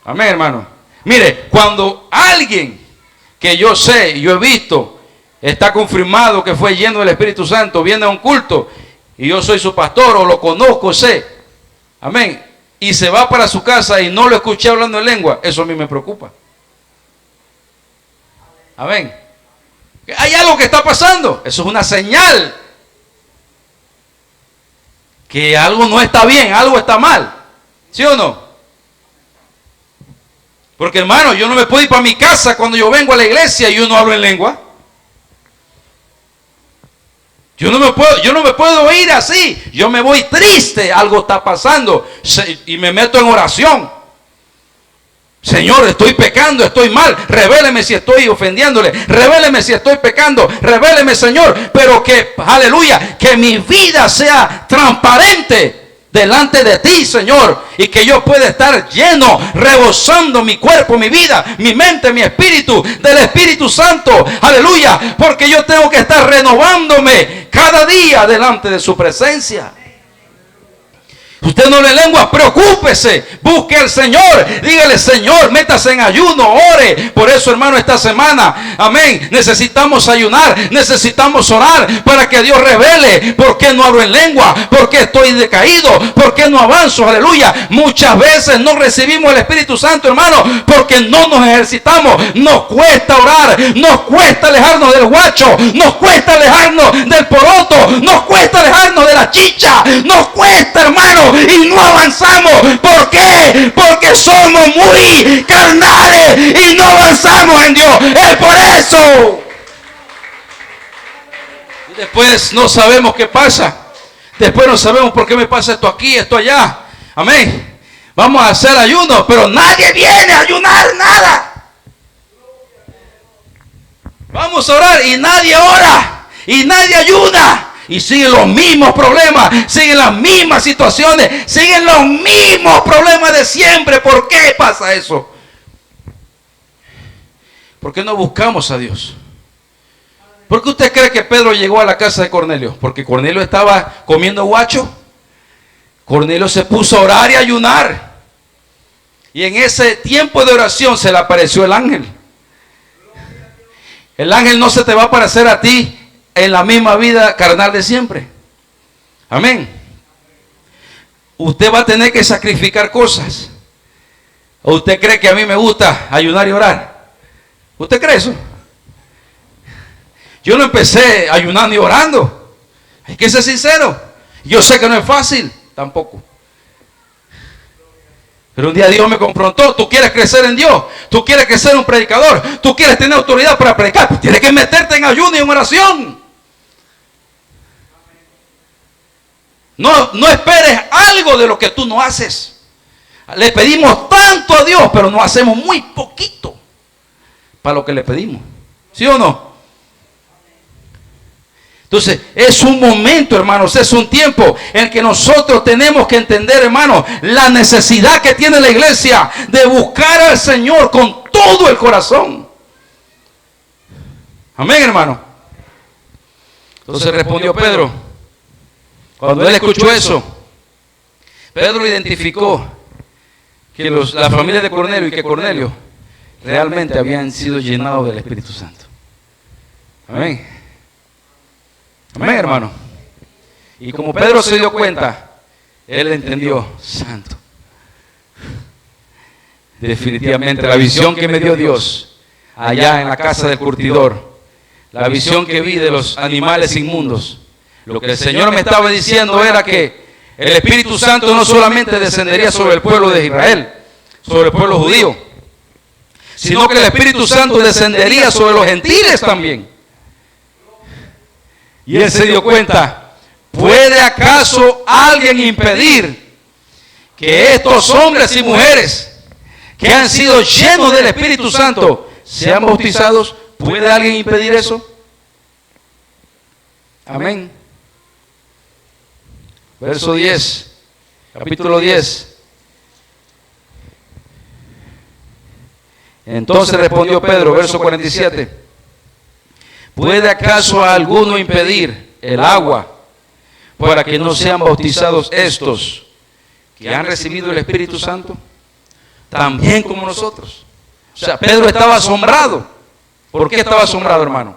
A: Amén, hermano. Mire, cuando alguien que yo sé, yo he visto, está confirmado que fue lleno del Espíritu Santo, viene a un culto y yo soy su pastor o lo conozco, sé, amén, y se va para su casa y no lo escuché hablando en lengua, eso a mí me preocupa. Amén. Hay algo que está pasando, eso es una señal que algo no está bien, algo está mal, ¿sí o no? Porque hermano, yo no me puedo ir para mi casa cuando yo vengo a la iglesia y yo no hablo en lengua. Yo no me puedo ir así. Yo me voy triste, algo está pasando y me meto en oración. Señor, estoy pecando, estoy mal. Revéleme si estoy ofendiéndole. Revéleme si estoy pecando. Revéleme, Señor. Pero que, aleluya, que mi vida sea transparente delante de ti, Señor, y que yo pueda estar lleno, rebosando mi cuerpo, mi vida, mi mente, mi espíritu, del Espíritu Santo, aleluya, porque yo tengo que estar renovándome cada día delante de su presencia. Usted no le lengua, preocúpese, busque al Señor, dígale, Señor, métase en ayuno, ore. Por eso, hermano, esta semana, amén, necesitamos ayunar, necesitamos orar para que Dios revele por qué no hablo en lengua, por qué estoy decaído, por qué no avanzo, aleluya. Muchas veces no recibimos el Espíritu Santo, hermano, porque no nos ejercitamos. Nos cuesta orar, nos cuesta alejarnos del guacho, nos cuesta alejarnos del poroto, nos cuesta alejarnos de la chicha, nos cuesta, hermano, y no avanzamos. ¿Por qué? Porque somos muy carnales y no avanzamos en Dios. Es por eso. Y después no sabemos qué pasa. Después no sabemos por qué me pasa esto aquí, esto allá. Amén. Vamos a hacer ayuno, pero nadie viene a ayunar nada. Vamos a orar y nadie ora y nadie ayuna. Y siguen los mismos problemas, siguen las mismas situaciones, siguen los mismos problemas de siempre. ¿Por qué pasa eso? ¿Por qué no buscamos a Dios? ¿Por qué usted cree que Pedro llegó a la casa de Cornelio? ¿Porque Cornelio estaba comiendo guacho? Cornelio se puso a orar y a ayunar. Y en ese tiempo de oración se le apareció el ángel. El ángel no se te va a aparecer a ti en la misma vida carnal de siempre. Amén. Usted va a tener que sacrificar cosas. ¿O usted cree que a mí me gusta ayunar y orar? ¿Usted cree eso? Yo no empecé ayunando y orando. Hay que ser sincero. Yo sé que no es fácil, tampoco. Pero un día Dios me confrontó. Tú quieres crecer en Dios, tú quieres crecer un predicador, tú quieres tener autoridad para predicar, pues tienes que meterte en ayuno y en oración. No esperes algo de lo que tú no haces. Le pedimos tanto a Dios, pero no hacemos muy poquito para lo que le pedimos. ¿Sí o no? Entonces, es un momento, hermanos, es un tiempo en que nosotros tenemos que entender, hermanos, la necesidad que tiene la iglesia de buscar al Señor con todo el corazón. Amén, hermano. Entonces respondió Pedro. Cuando él escuchó eso, Pedro identificó que la familia de Cornelio y que Cornelio realmente habían sido llenados del Espíritu Santo. Amén. Amén, hermano. Y como Pedro se dio cuenta, él entendió, santo. Definitivamente la visión que me dio Dios allá en la casa del curtidor, la visión que vi de los animales inmundos, lo que el Señor me estaba diciendo era que el Espíritu Santo no solamente descendería sobre el pueblo de Israel, sobre el pueblo judío, sino que el Espíritu Santo descendería sobre los gentiles también. Y él se dio cuenta, ¿puede acaso alguien impedir que estos hombres y mujeres que han sido llenos del Espíritu Santo sean bautizados? ¿Puede alguien impedir eso? Amén. Verso 10. capítulo 10. Entonces respondió Pedro, verso 47, ¿puede acaso a alguno impedir el agua para que no sean bautizados estos que han recibido el Espíritu Santo? También como nosotros. O sea, Pedro estaba asombrado. ¿Por qué estaba asombrado, hermano?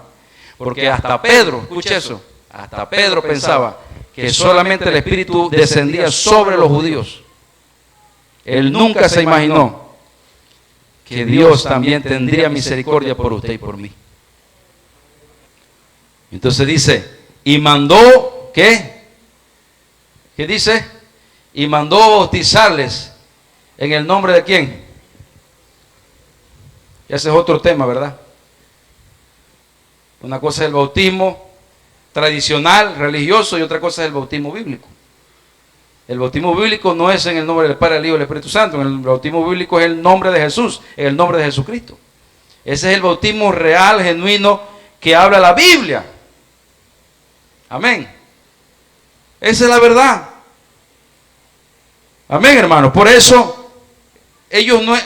A: Porque hasta Pedro, escuche eso, hasta Pedro pensaba que solamente el Espíritu descendía sobre los judíos. Él nunca se imaginó que Dios también tendría misericordia por usted y por mí. Entonces dice, y mandó, ¿qué? ¿Qué dice? Y mandó bautizarles en el nombre de quién. Ese es otro tema, ¿verdad? Una cosa es el bautismo tradicional, religioso, y otra cosa es el bautismo bíblico. El bautismo bíblico no es en el nombre del Padre, del Hijo y del Espíritu Santo. El bautismo bíblico es el nombre de Jesús, el nombre de Jesucristo. Ese es el bautismo real, genuino, que habla la Biblia. Amén. Esa es la verdad. Amén, hermano. Por eso, ellos no...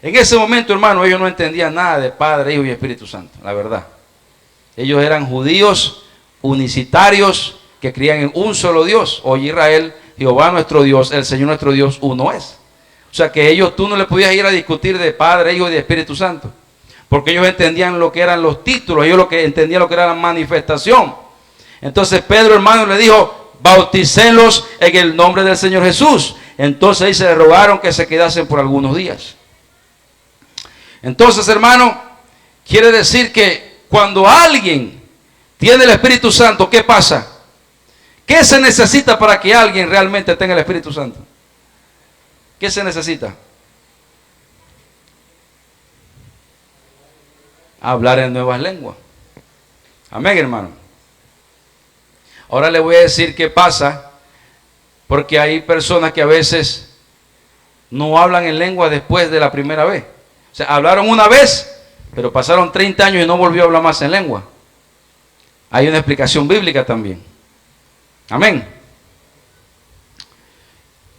A: En ese momento, hermano, ellos no entendían nada de Padre, Hijo y Espíritu Santo, la verdad. Ellos eran judíos, unicitarios, que creían en un solo Dios. Oye, Israel, Jehová nuestro Dios, el Señor nuestro Dios, uno es. O sea que ellos, tú no le podías ir a discutir de Padre, Hijo y de Espíritu Santo, porque ellos entendían lo que eran los títulos, ellos lo que entendían lo que era la manifestación. Entonces Pedro, hermano, le dijo, bautícenlos en el nombre del Señor Jesús. Entonces ahí se le rogaron que se quedasen por algunos días. Entonces, hermano, quiere decir que cuando alguien tiene el Espíritu Santo, ¿qué pasa? ¿Qué se necesita para que alguien realmente tenga el Espíritu Santo? ¿Qué se necesita? Hablar en nuevas lenguas. Amén, hermano. Ahora le voy a decir qué pasa, porque hay personas que a veces no hablan en lengua después de la primera vez. O sea, hablaron una vez, pero pasaron 30 años y no volvió a hablar más en lengua. Hay una explicación bíblica también. Amén.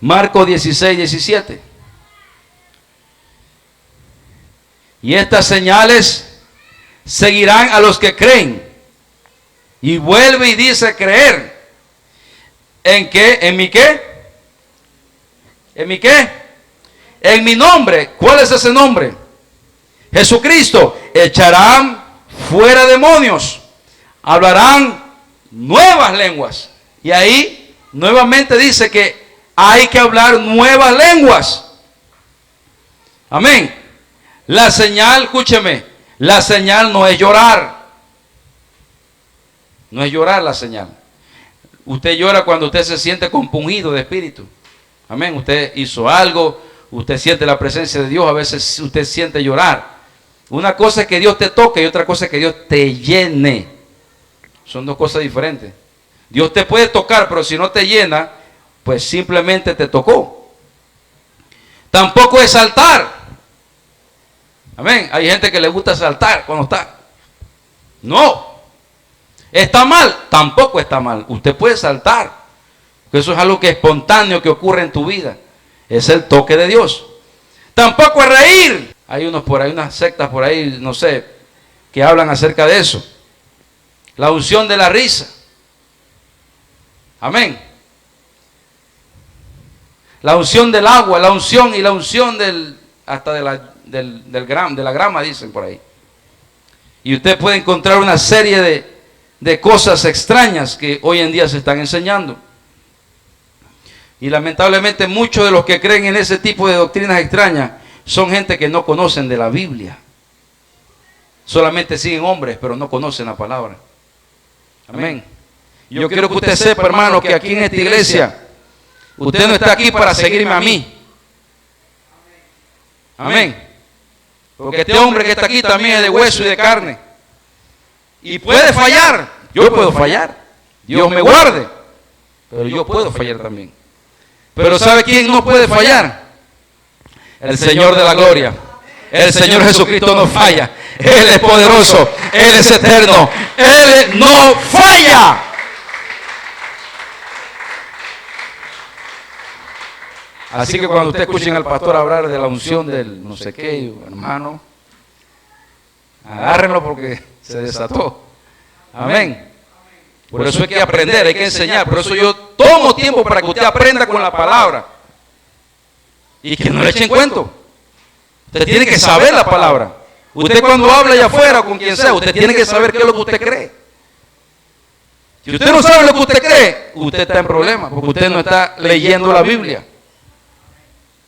A: Marcos 16, 17. Y estas señales seguirán a los que creen. Y vuelve y dice creer. ¿En qué? ¿En mi qué? ¿En mi qué? En mi nombre. ¿Cuál es ese nombre? Jesucristo. Echarán fuera demonios. Hablarán nuevas lenguas. Y ahí nuevamente dice que hay que hablar nuevas lenguas. Amén. La señal, escúcheme, la señal no es llorar. No es llorar la señal. Usted llora cuando usted se siente compungido de espíritu. Amén. Usted hizo algo, usted siente la presencia de Dios, a veces usted siente llorar. Una cosa es que Dios te toque y otra cosa es que Dios te llene. Son dos cosas diferentes. Dios te puede tocar, pero si no te llena, pues simplemente te tocó. Tampoco es saltar. Amén. Hay gente que le gusta saltar cuando está. No. ¿Está mal? Tampoco está mal. Usted puede saltar. Porque eso es algo que es espontáneo que ocurre en tu vida. Es el toque de Dios. Tampoco es reír. Hay unos por ahí, unas sectas por ahí, no sé, que hablan acerca de eso. La unción de la risa. Amén. La unción del agua, la unción y la unción del, hasta de la grama, dicen por ahí. Y usted puede encontrar una serie de cosas extrañas que hoy en día se están enseñando. Y lamentablemente muchos de los que creen en ese tipo de doctrinas extrañas son gente que no conocen de la Biblia. Solamente siguen hombres, pero no conocen la palabra. Amén. Yo quiero que usted sepa, hermano, que aquí en esta iglesia, usted no está aquí para seguirme a mí. Amén. Porque este hombre que está aquí también es de hueso y de carne. Y puede fallar. Yo puedo fallar. Dios me guarde. Pero yo puedo fallar también. Pero ¿sabe quién no puede fallar? El Señor de la gloria. El Señor Jesucristo no falla. Él es poderoso. Él es eterno. Él no falla. Así que cuando ustedes escuchen al pastor hablar de la unción del no sé qué, hermano, agárrenlo porque se desató. Amén. Por eso hay que aprender, hay que enseñar. Por eso yo tomo tiempo para que usted aprenda con la palabra. Y que no le echen cuento. Usted tiene que saber la palabra. Usted cuando habla allá afuera con quien sea, usted tiene que saber qué es lo que usted cree. Si usted no sabe lo que usted cree, usted está en problemas, porque usted no está leyendo la Biblia.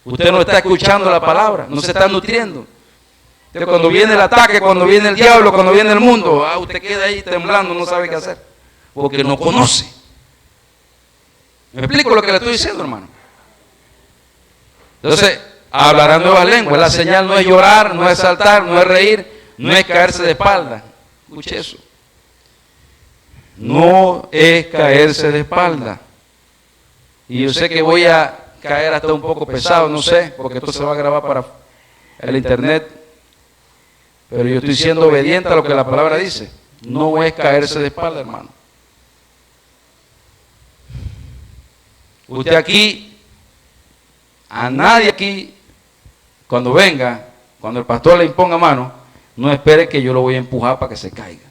A: Usted no está escuchando la palabra, no se está nutriendo. Entonces, cuando viene el ataque, cuando viene el diablo, cuando viene el mundo, usted queda ahí temblando, no sabe qué hacer, porque no conoce. ¿Me explico lo que le estoy diciendo, hermano? Entonces, hablarán nuevas lenguas. La señal no es llorar, no es saltar, no es reír, no es caerse de espalda. Escuche eso. No es caerse de espalda. Y yo sé que voy a caer hasta un poco pesado, no sé, porque esto se va a grabar para el internet. Pero yo estoy siendo obediente a lo que la palabra dice. No es caerse de espalda, hermano. Usted aquí, a nadie aquí, cuando venga, cuando el pastor le imponga mano, no espere que yo lo voy a empujar para que se caiga.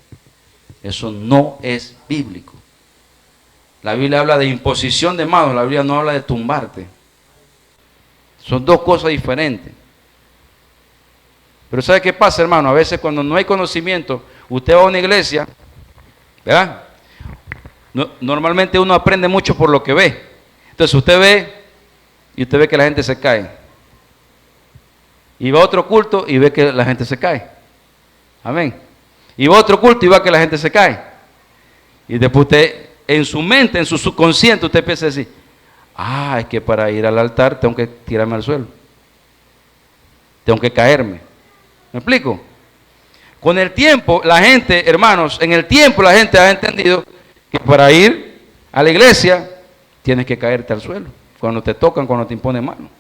A: Eso no es bíblico. La Biblia habla de imposición de manos, la Biblia no habla de tumbarte. Son dos cosas diferentes. Pero ¿sabe qué pasa, hermano? A veces cuando no hay conocimiento, usted va a una iglesia, ¿verdad? Normalmente uno aprende mucho por lo que ve. Entonces usted ve y usted ve que la gente se cae. Y va a otro culto y ve que la gente se cae. Amén. Y va a otro culto y ve que la gente se cae. Y después usted, en su mente, en su subconsciente, usted empieza a decir, es que para ir al altar tengo que tirarme al suelo. Tengo que caerme. ¿Me explico? Con el tiempo, la gente, hermanos, en el tiempo la gente ha entendido que para ir a la iglesia tienes que caerte al suelo. Cuando te tocan, cuando te imponen mano.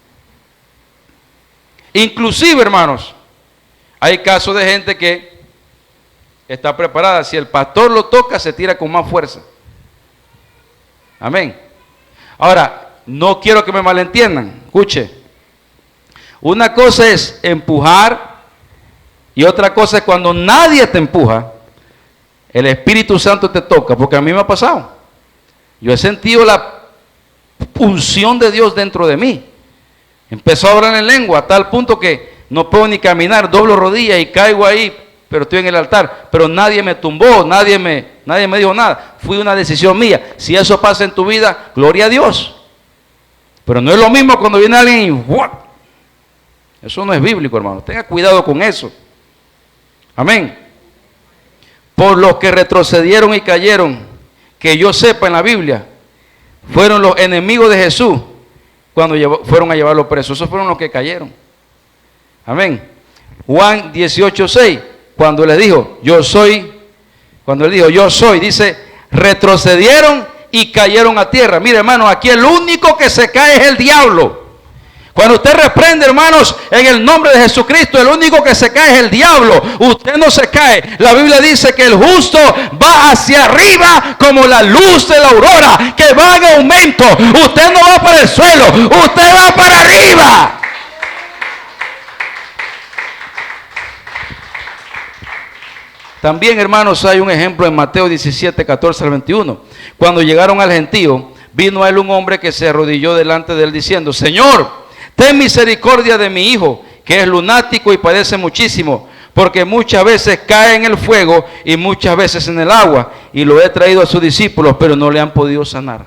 A: Inclusive, hermanos, hay casos de gente que está preparada. Si el pastor lo toca, se tira con más fuerza. Amén. Ahora, no quiero que me malentiendan. Escuche. Una cosa es empujar y otra cosa es cuando nadie te empuja, el Espíritu Santo te toca, porque a mí me ha pasado. Yo he sentido la unción de Dios dentro de mí. Empezó a hablar en lengua a tal punto que no puedo ni caminar, doblo rodillas y caigo ahí, pero estoy en el altar. Pero nadie me tumbó, nadie me dijo nada. Fue una decisión mía. Si eso pasa en tu vida, gloria a Dios. Pero no es lo mismo cuando viene alguien y ¡what! Eso no es bíblico, hermano. Tenga cuidado con eso. Amén. Por los que retrocedieron y cayeron, que yo sepa en la Biblia, fueron los enemigos de Jesús cuando fueron a llevarlo preso. Esos fueron los que cayeron. Amén. Juan 18:6, cuando les dijo, yo soy, dice, retrocedieron y cayeron a tierra. Mire, hermano, aquí el único que se cae es el diablo. Cuando usted reprende, hermanos, en el nombre de Jesucristo, el único que se cae es el diablo. Usted no se cae. La Biblia dice que el justo va hacia arriba como la luz de la aurora, que va en aumento. Usted no va para el suelo, usted va para arriba. También, hermanos, hay un ejemplo en Mateo 17, 14 al 21. Cuando llegaron al gentío, vino a él un hombre que se arrodilló delante de él diciendo, Señor, ten misericordia de mi hijo, que es lunático y padece muchísimo, porque muchas veces cae en el fuego y muchas veces en el agua, y lo he traído a sus discípulos, pero no le han podido sanar.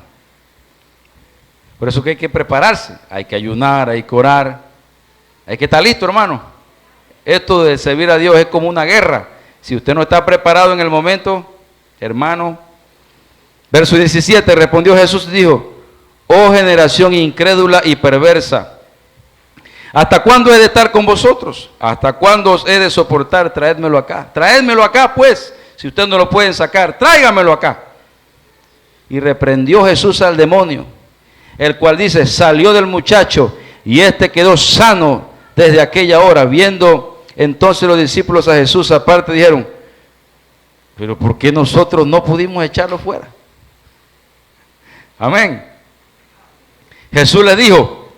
A: Por eso que hay que prepararse, hay que ayunar, hay que orar, hay que estar listo, hermano. Esto de servir a Dios es como una guerra. Si usted no está preparado en el momento, hermano. Verso 17, respondió Jesús y dijo, oh generación incrédula y perversa, ¿hasta cuándo he de estar con vosotros? ¿Hasta cuándo os he de soportar? Traédmelo acá. Traédmelo acá, pues. Si ustedes no lo pueden sacar, tráigamelo acá. Y reprendió Jesús al demonio, el cual dice, salió del muchacho y éste quedó sano desde aquella hora. Viendo entonces los discípulos a Jesús aparte, dijeron, pero ¿por qué nosotros no pudimos echarlo fuera? Amén. Jesús les dijo,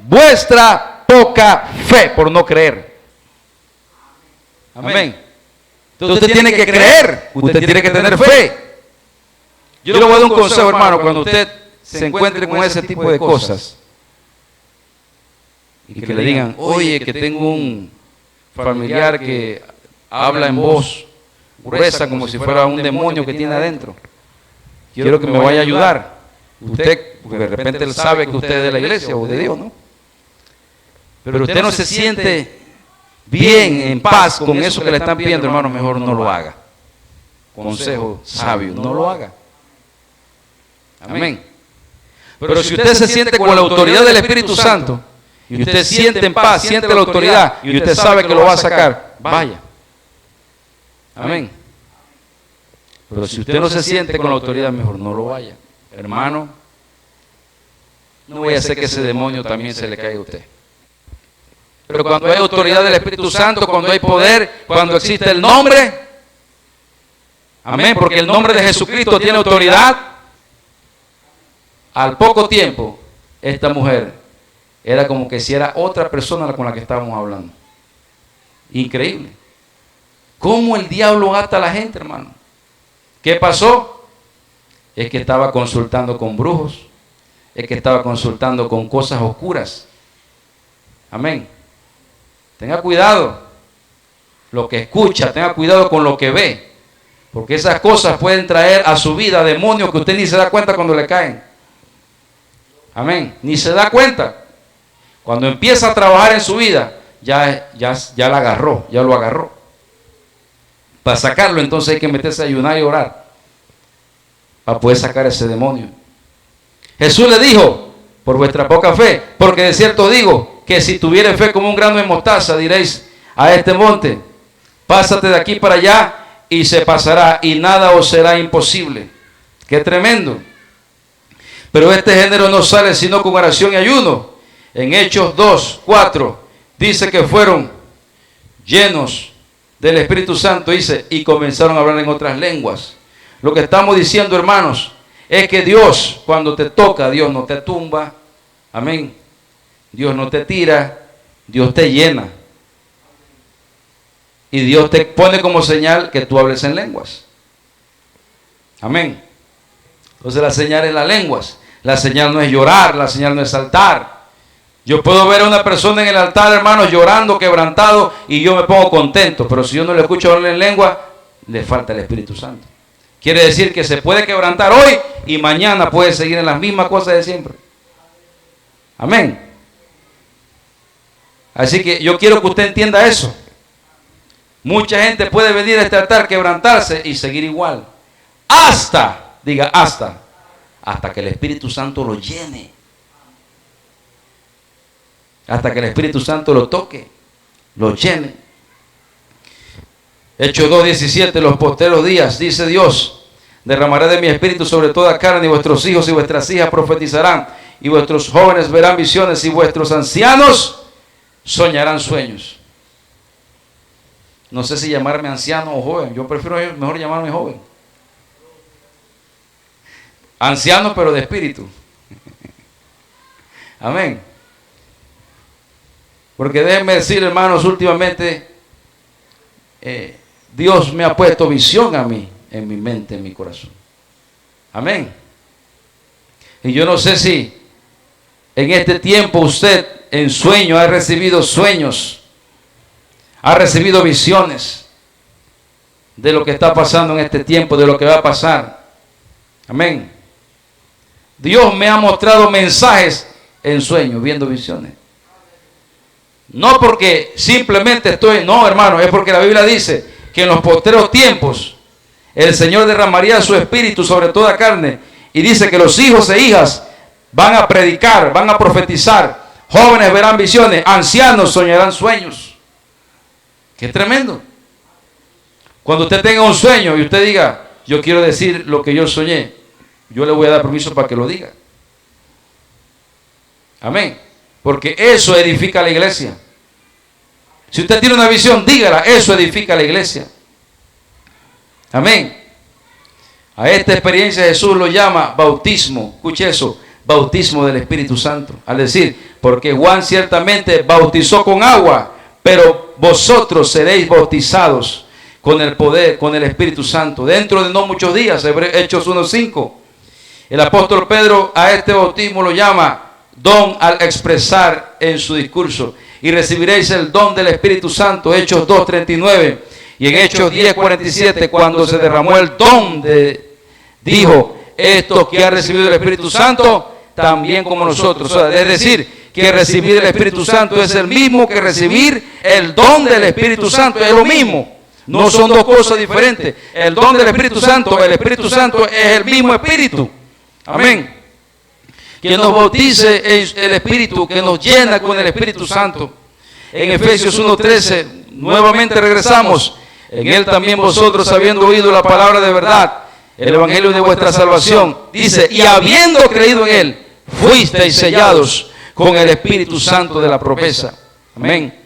A: vuestra poca fe por no creer. Amén. Entonces usted tiene que creer, usted tiene que tener fe. Yo le voy a dar un consejo, hermano, cuando usted se encuentre con ese tipo de cosas y que le digan, oye, que tengo un familiar que habla en voz gruesa como si fuera un demonio que tiene adentro, quiero que me vaya a ayudar. Usted, porque de repente él sabe que usted es de la iglesia o de Dios, ¿no? Pero usted no se siente bien, en paz con eso que le están pidiendo, hermano, mejor no lo haga. Consejo sabio, no lo haga. Amén. Pero si usted se siente con la autoridad del Espíritu Santo, y usted siente en paz, siente la autoridad, y usted sabe que lo va a sacar, vaya. Amén. Pero si usted no se siente con la autoridad, mejor no lo vaya. Hermano, no voy a hacer que ese demonio también se le caiga a usted. Pero cuando hay autoridad del Espíritu Santo, cuando hay poder, cuando existe el nombre, amén, porque el nombre de Jesucristo tiene autoridad. Al poco tiempo, esta mujer era como que si era otra persona con la que estábamos hablando. Increíble. ¿Cómo el diablo gasta a la gente, hermano? ¿Qué pasó? Es que estaba consultando con brujos, es que estaba consultando con cosas oscuras. Amén. Tenga cuidado lo que escucha, tenga cuidado con lo que ve, porque esas cosas pueden traer a su vida demonios que usted ni se da cuenta cuando le caen. Amén. Ni se da cuenta. Cuando empieza a trabajar en su vida, ya la agarró, ya lo agarró. Para sacarlo, entonces hay que meterse a ayunar y orar para poder sacar ese demonio. Jesús le dijo, por vuestra poca fe, porque de cierto digo, que si tuviere fe como un grano de mostaza, diréis a este monte, pásate de aquí para allá, y se pasará, y nada os será imposible. ¡Qué tremendo! Pero este género no sale sino con oración y ayuno. En Hechos 2:4 dice que fueron llenos del Espíritu Santo, dice, y comenzaron a hablar en otras lenguas. Lo que estamos diciendo, hermanos, es que Dios, cuando te toca, Dios no te tumba. Amén. Dios no te tira, Dios te llena. Y Dios te pone como señal que tú hables en lenguas. Amén. Entonces la señal es las lenguas. La señal no es llorar, la señal no es saltar. Yo puedo ver a una persona en el altar, hermanos, llorando, quebrantado, y yo me pongo contento. Pero si yo no le escucho hablar en lengua, le falta el Espíritu Santo. Quiere decir que se puede quebrantar hoy y mañana puede seguir en las mismas cosas de siempre. Amén. Así que yo quiero que usted entienda eso. Mucha gente puede venir a este altar, quebrantarse y seguir igual. Hasta que el Espíritu Santo lo llene. Hasta que el Espíritu Santo lo toque, lo llene. Hechos 2:17, los postreros días, dice Dios, derramaré de mi espíritu sobre toda carne, y vuestros hijos y vuestras hijas profetizarán, y vuestros jóvenes verán visiones, y vuestros ancianos soñarán sueños. No sé si llamarme anciano o joven, yo prefiero mejor llamarme joven. Anciano pero de espíritu. Amén. Porque déjenme decir, hermanos, últimamente Dios me ha puesto visión a mí, en mi mente, en mi corazón. Amén. Y yo no sé si en este tiempo usted en sueño ha recibido sueños, ha recibido visiones de lo que está pasando en este tiempo, de lo que va a pasar. Amén. Dios me ha mostrado mensajes en sueños, viendo visiones. No porque simplemente no, hermano, es porque la Biblia dice que en los postreros tiempos el Señor derramaría su espíritu sobre toda carne, y dice que los hijos e hijas van a predicar, van a profetizar, jóvenes verán visiones, ancianos soñarán sueños. ¡Qué tremendo! Cuando usted tenga un sueño y usted diga, yo quiero decir lo que yo soñé, yo le voy a dar permiso para que lo diga. Amén. Porque eso edifica la iglesia. Si usted tiene una visión, dígala, eso edifica la iglesia. Amén. A esta experiencia Jesús lo llama bautismo, escuche eso, bautismo del Espíritu Santo. Al decir, porque Juan ciertamente bautizó con agua, pero vosotros seréis bautizados con el poder, con el Espíritu Santo. Dentro de no muchos días, Hechos 1:5. El apóstol Pedro a este bautismo lo llama don al expresar en su discurso. Y recibiréis el don del Espíritu Santo, Hechos 2:39. Y en Hechos 10:47, cuando se derramó el don, dijo, estos que han recibido el Espíritu Santo, también como nosotros. O sea, es decir, que recibir el Espíritu Santo es el mismo que recibir el don del Espíritu Santo. Es lo mismo. No son dos cosas diferentes. El don del Espíritu Santo es el mismo Espíritu. Amén. Que nos bautice el Espíritu, que nos llena con el Espíritu Santo. En Efesios 1:13, nuevamente regresamos. En él también vosotros, habiendo oído la palabra de verdad, el evangelio de vuestra salvación, dice, y habiendo creído en él, fuisteis sellados con el Espíritu Santo de la promesa. Amén.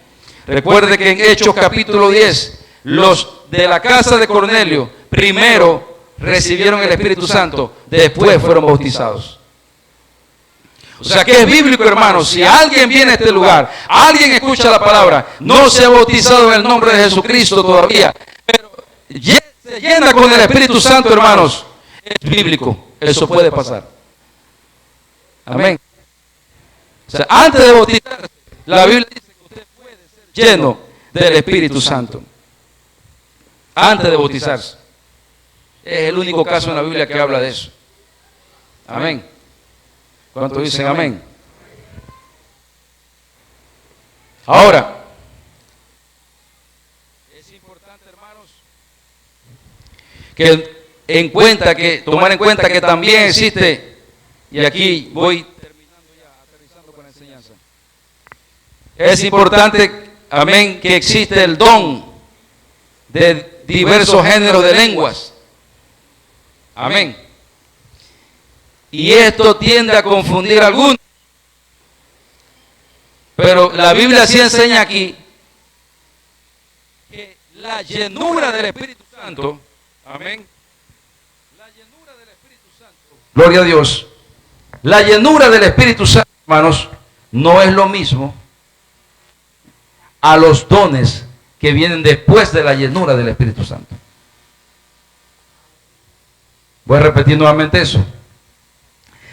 A: Recuerde que en Hechos capítulo 10, los de la casa de Cornelio primero recibieron el Espíritu Santo, después fueron bautizados. O sea que es bíblico, hermanos. Si alguien viene a este lugar, alguien escucha la palabra, no se ha bautizado en el nombre de Jesucristo todavía, pero se llena con el Espíritu Santo, hermanos, es bíblico. Eso puede pasar. Amén. O sea, antes de bautizarse, la Biblia dice que usted puede ser lleno del Espíritu Santo. Antes de bautizarse. Es el único caso en la Biblia que habla de eso. Amén. ¿Cuántos dicen amén? Ahora, es importante, hermanos, que tomar en cuenta que también existe, y aquí voy terminando ya, aterrizando con la enseñanza. Es importante, amén, que existe el don de diversos géneros de lenguas. Amén. Y esto tiende a confundir a algunos. Pero la Biblia sí enseña aquí que la llenura del Espíritu Santo, amén, la llenura del Espíritu Santo, gloria a Dios, la llenura del Espíritu Santo, hermanos, no es lo mismo a los dones que vienen después de la llenura del Espíritu Santo. Voy a repetir nuevamente eso.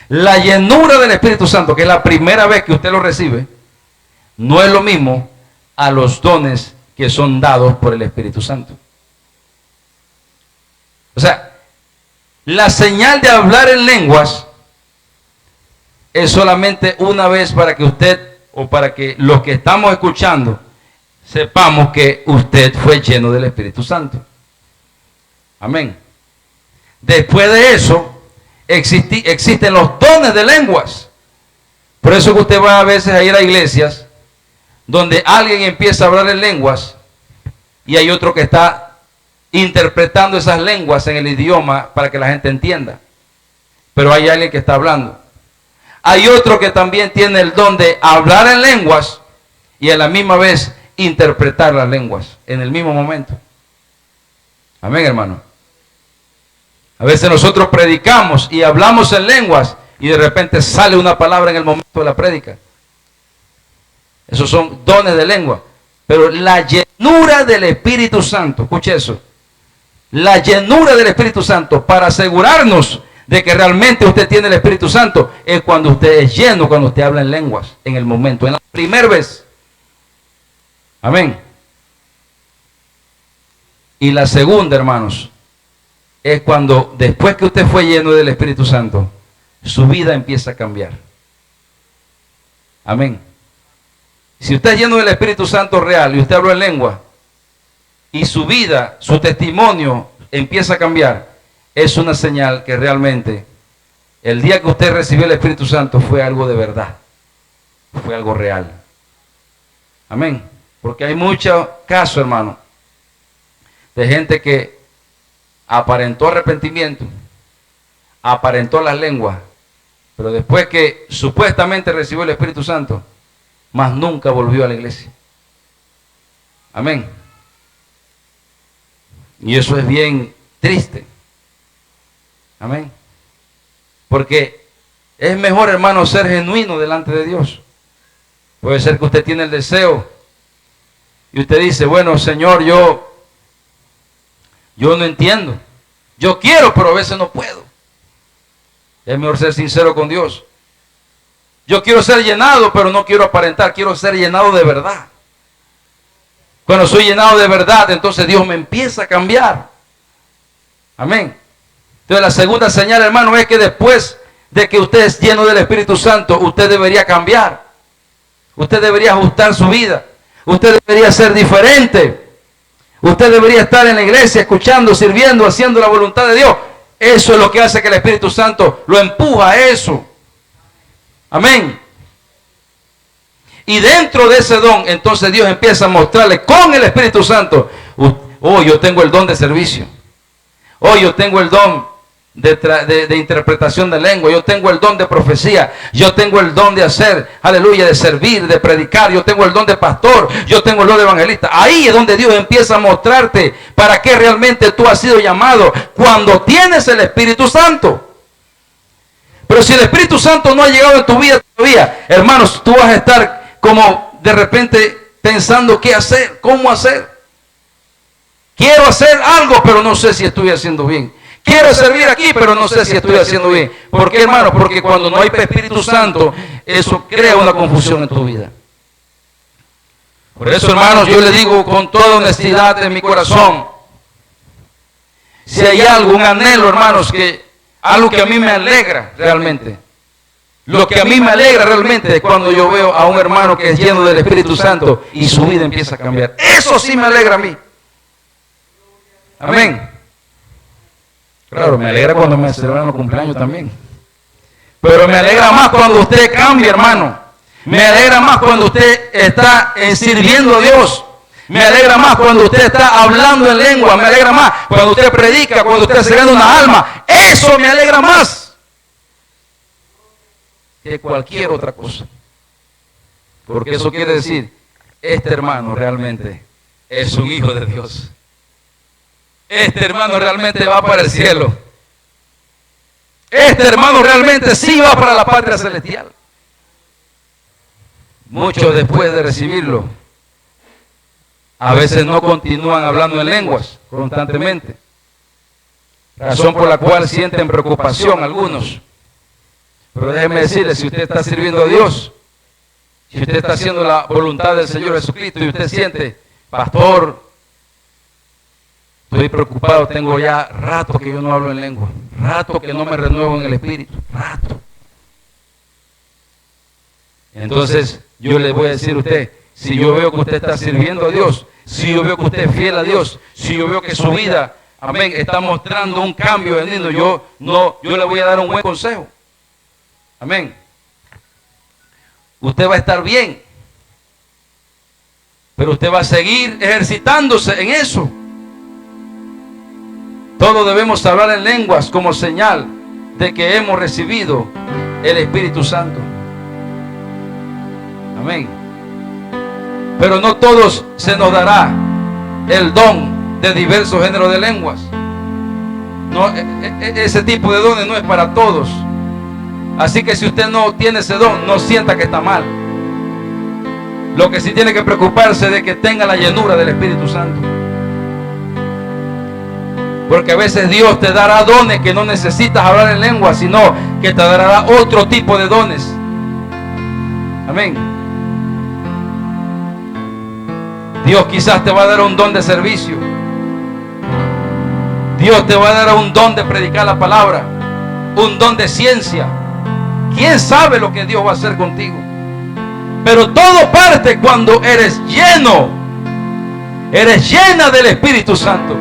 A: La llenura del Espíritu Santo, que es la primera vez que usted lo recibe, no es lo mismo a los dones que son dados por el Espíritu Santo. O sea, la señal de hablar en lenguas es solamente una vez para que usted, o para que los que estamos escuchando, sepamos que usted fue lleno del Espíritu Santo. Amén. Después de eso, existen los dones de lenguas. Por eso que usted va a veces a ir a iglesias donde alguien empieza a hablar en lenguas y hay otro que está interpretando esas lenguas en el idioma para que la gente entienda. Pero hay alguien que está hablando. Hay otro que también tiene el don de hablar en lenguas y a la misma vez interpretar las lenguas en el mismo momento. Amén, hermano. A veces nosotros predicamos y hablamos en lenguas y de repente sale una palabra en el momento de la prédica. Esos son dones de lengua. Pero la llenura del Espíritu Santo, escuche eso, la llenura del Espíritu Santo, para asegurarnos de que realmente usted tiene el Espíritu Santo, es cuando usted es lleno, cuando usted habla en lenguas, en el momento, en la primera vez. Amén. Y la segunda, hermanos, es cuando después que usted fue lleno del Espíritu Santo, su vida empieza a cambiar. Amén. Si usted es lleno del Espíritu Santo real y usted habló en lengua y su vida, su testimonio empieza a cambiar, es una señal que realmente el día que usted recibió el Espíritu Santo fue algo de verdad, fue algo real. Amén. Porque hay muchos casos, hermano, de gente que aparentó arrepentimiento, aparentó las lenguas, pero después que supuestamente recibió el Espíritu Santo, más nunca volvió a la iglesia. Amén. Y eso es bien triste. Amén. Porque Es mejor, hermano, ser genuino delante de Dios. Puede ser que usted tiene el deseo y usted dice, bueno, Señor, yo no entiendo. Yo quiero, pero a veces no puedo. Es mejor ser sincero con Dios. Yo quiero ser llenado, pero no quiero aparentar. Quiero ser llenado de verdad. Cuando soy llenado de verdad, entonces Dios me empieza a cambiar. Amén. Entonces la segunda señal, hermano, es que después de que usted es lleno del Espíritu Santo, usted debería cambiar. Usted debería ajustar su vida. Usted debería ser diferente. Usted debería estar en la iglesia, escuchando, sirviendo, haciendo la voluntad de Dios. Eso es lo que hace que el Espíritu Santo lo empuja a eso. Amén. Y dentro de ese don, entonces Dios empieza a mostrarle con el Espíritu Santo. Oh, yo tengo el don de servicio. Oh, yo tengo el don de interpretación de lengua. Yo tengo el don de profecía. Yo tengo el don de hacer, aleluya, de servir, de predicar. Yo tengo el don de pastor. Yo tengo el don de evangelista. Ahí es donde Dios empieza a mostrarte para qué realmente tú has sido llamado cuando tienes el Espíritu Santo. Pero si el Espíritu Santo no ha llegado en tu vida todavía, hermanos, tú vas a estar como de repente pensando qué hacer, cómo hacer. Quiero hacer algo, pero no sé si estoy haciendo bien. Quiero servir aquí, pero no sé si estoy haciendo bien. ¿Por qué, hermano? Porque cuando no hay Espíritu Santo, eso crea una confusión en tu vida. Por eso, hermanos, yo le digo con toda honestidad en mi corazón, si hay algo, un anhelo, hermanos, algo que a mí me alegra realmente. Lo que a mí me alegra realmente es cuando yo veo a un hermano que es lleno del Espíritu Santo y su vida empieza a cambiar. Eso sí me alegra a mí. Amén. Claro, me alegra cuando me celebran los cumpleaños también. Pero me alegra más cuando usted cambia, hermano. Me alegra más cuando usted está sirviendo a Dios. Me alegra más cuando usted está hablando en lengua. Me alegra más cuando usted predica, cuando usted está sirviendo una alma. Eso me alegra más que cualquier otra cosa. Porque eso quiere decir, este hermano realmente es un hijo de Dios. Este hermano realmente va para el cielo. Este hermano realmente sí va para la patria celestial. Muchos después de recibirlo, a veces no continúan hablando en lenguas constantemente. Razón por la cual sienten preocupación algunos. Pero déjeme decirle, si usted está sirviendo a Dios, si usted está haciendo la voluntad del Señor Jesucristo y usted siente, pastor, estoy preocupado, tengo ya rato que yo no hablo en lengua, rato que no me renuevo en el Espíritu, rato. Entonces yo le voy a decir a usted, si yo veo que usted está sirviendo a Dios, si yo veo que usted es fiel a Dios, si yo veo que su vida, amén, está mostrando un cambio en él, yo le voy a dar un buen consejo. Amén. Usted va a estar bien, pero usted va a seguir ejercitándose en eso. Todos debemos hablar en lenguas como señal de que hemos recibido el Espíritu Santo. Amén. Pero no todos se nos dará el don de diversos géneros de lenguas. No, ese tipo de dones no es para todos. Así que si usted no tiene ese don, no sienta que está mal. Lo que sí tiene que preocuparse es de que tenga la llenura del Espíritu Santo. Porque a veces Dios te dará dones que no necesitas hablar en lengua, sino que te dará otro tipo de dones. Amén. Dios quizás te va a dar un don de servicio. Dios te va a dar un don de predicar la palabra, un don de ciencia. ¿Quién sabe lo que Dios va a hacer contigo? Pero todo parte cuando eres lleno. Eres llena del Espíritu Santo.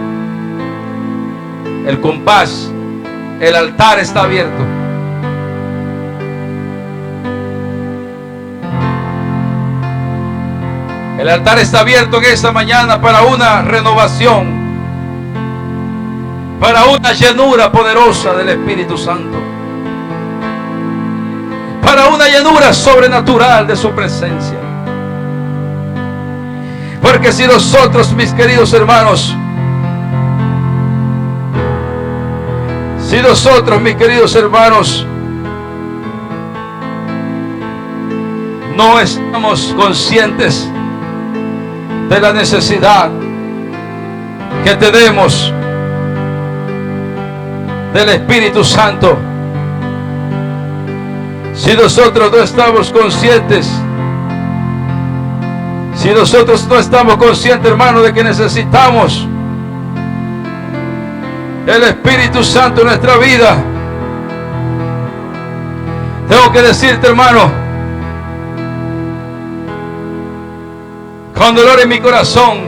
A: El compás, el altar está abierto. El altar está abierto en esta mañana para una renovación, para una llenura poderosa del Espíritu Santo, para una llenura sobrenatural de su presencia. Porque si nosotros, mis queridos hermanos, no estamos conscientes de la necesidad que tenemos del Espíritu Santo. Si nosotros no estamos conscientes, si nosotros no estamos conscientes, hermano, de que necesitamos el Espíritu Santo en nuestra vida, tengo que decirte, hermano, con dolor en mi corazón,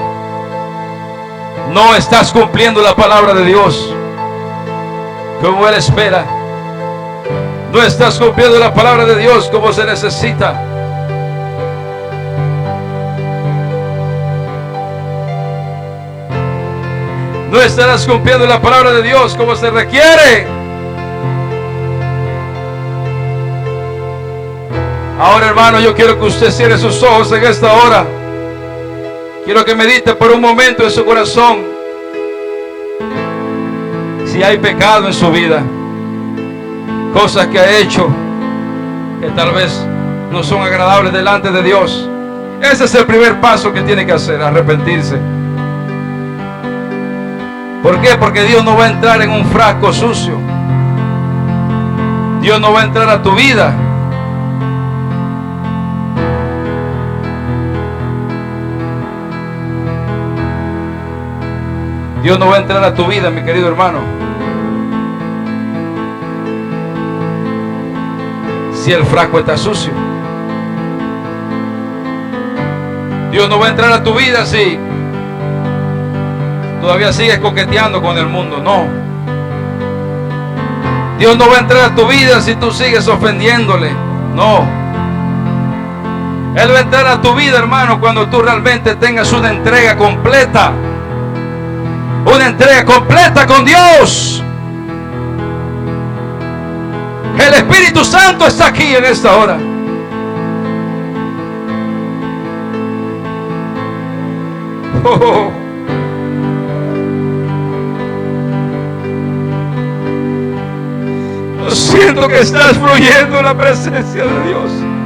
A: no estás cumpliendo la palabra de Dios como Él espera. No estás cumpliendo la palabra de Dios como se necesita. No estarás cumpliendo la palabra de Dios como se requiere. Ahora, hermano, yo quiero que usted cierre sus ojos en esta hora. Quiero que medite por un momento en su corazón. Si hay pecado en su vida, cosas que ha hecho que tal vez no son agradables delante de Dios, ese es el primer paso que tiene que hacer, arrepentirse. ¿Por qué? Porque Dios no va a entrar en un frasco sucio. Dios no va a entrar a tu vida. Dios no va a entrar a tu vida, mi querido hermano, si el frasco está sucio. Dios no va a entrar a tu vida si todavía sigues coqueteando con el mundo. No. Dios no va a entrar a tu vida si tú sigues ofendiéndole. No. Él va a entrar a tu vida, hermano, cuando tú realmente tengas una entrega completa. Una entrega completa con Dios. El Espíritu Santo está aquí en esta hora. Oh. Siento que estás fluyendo en la presencia de Dios.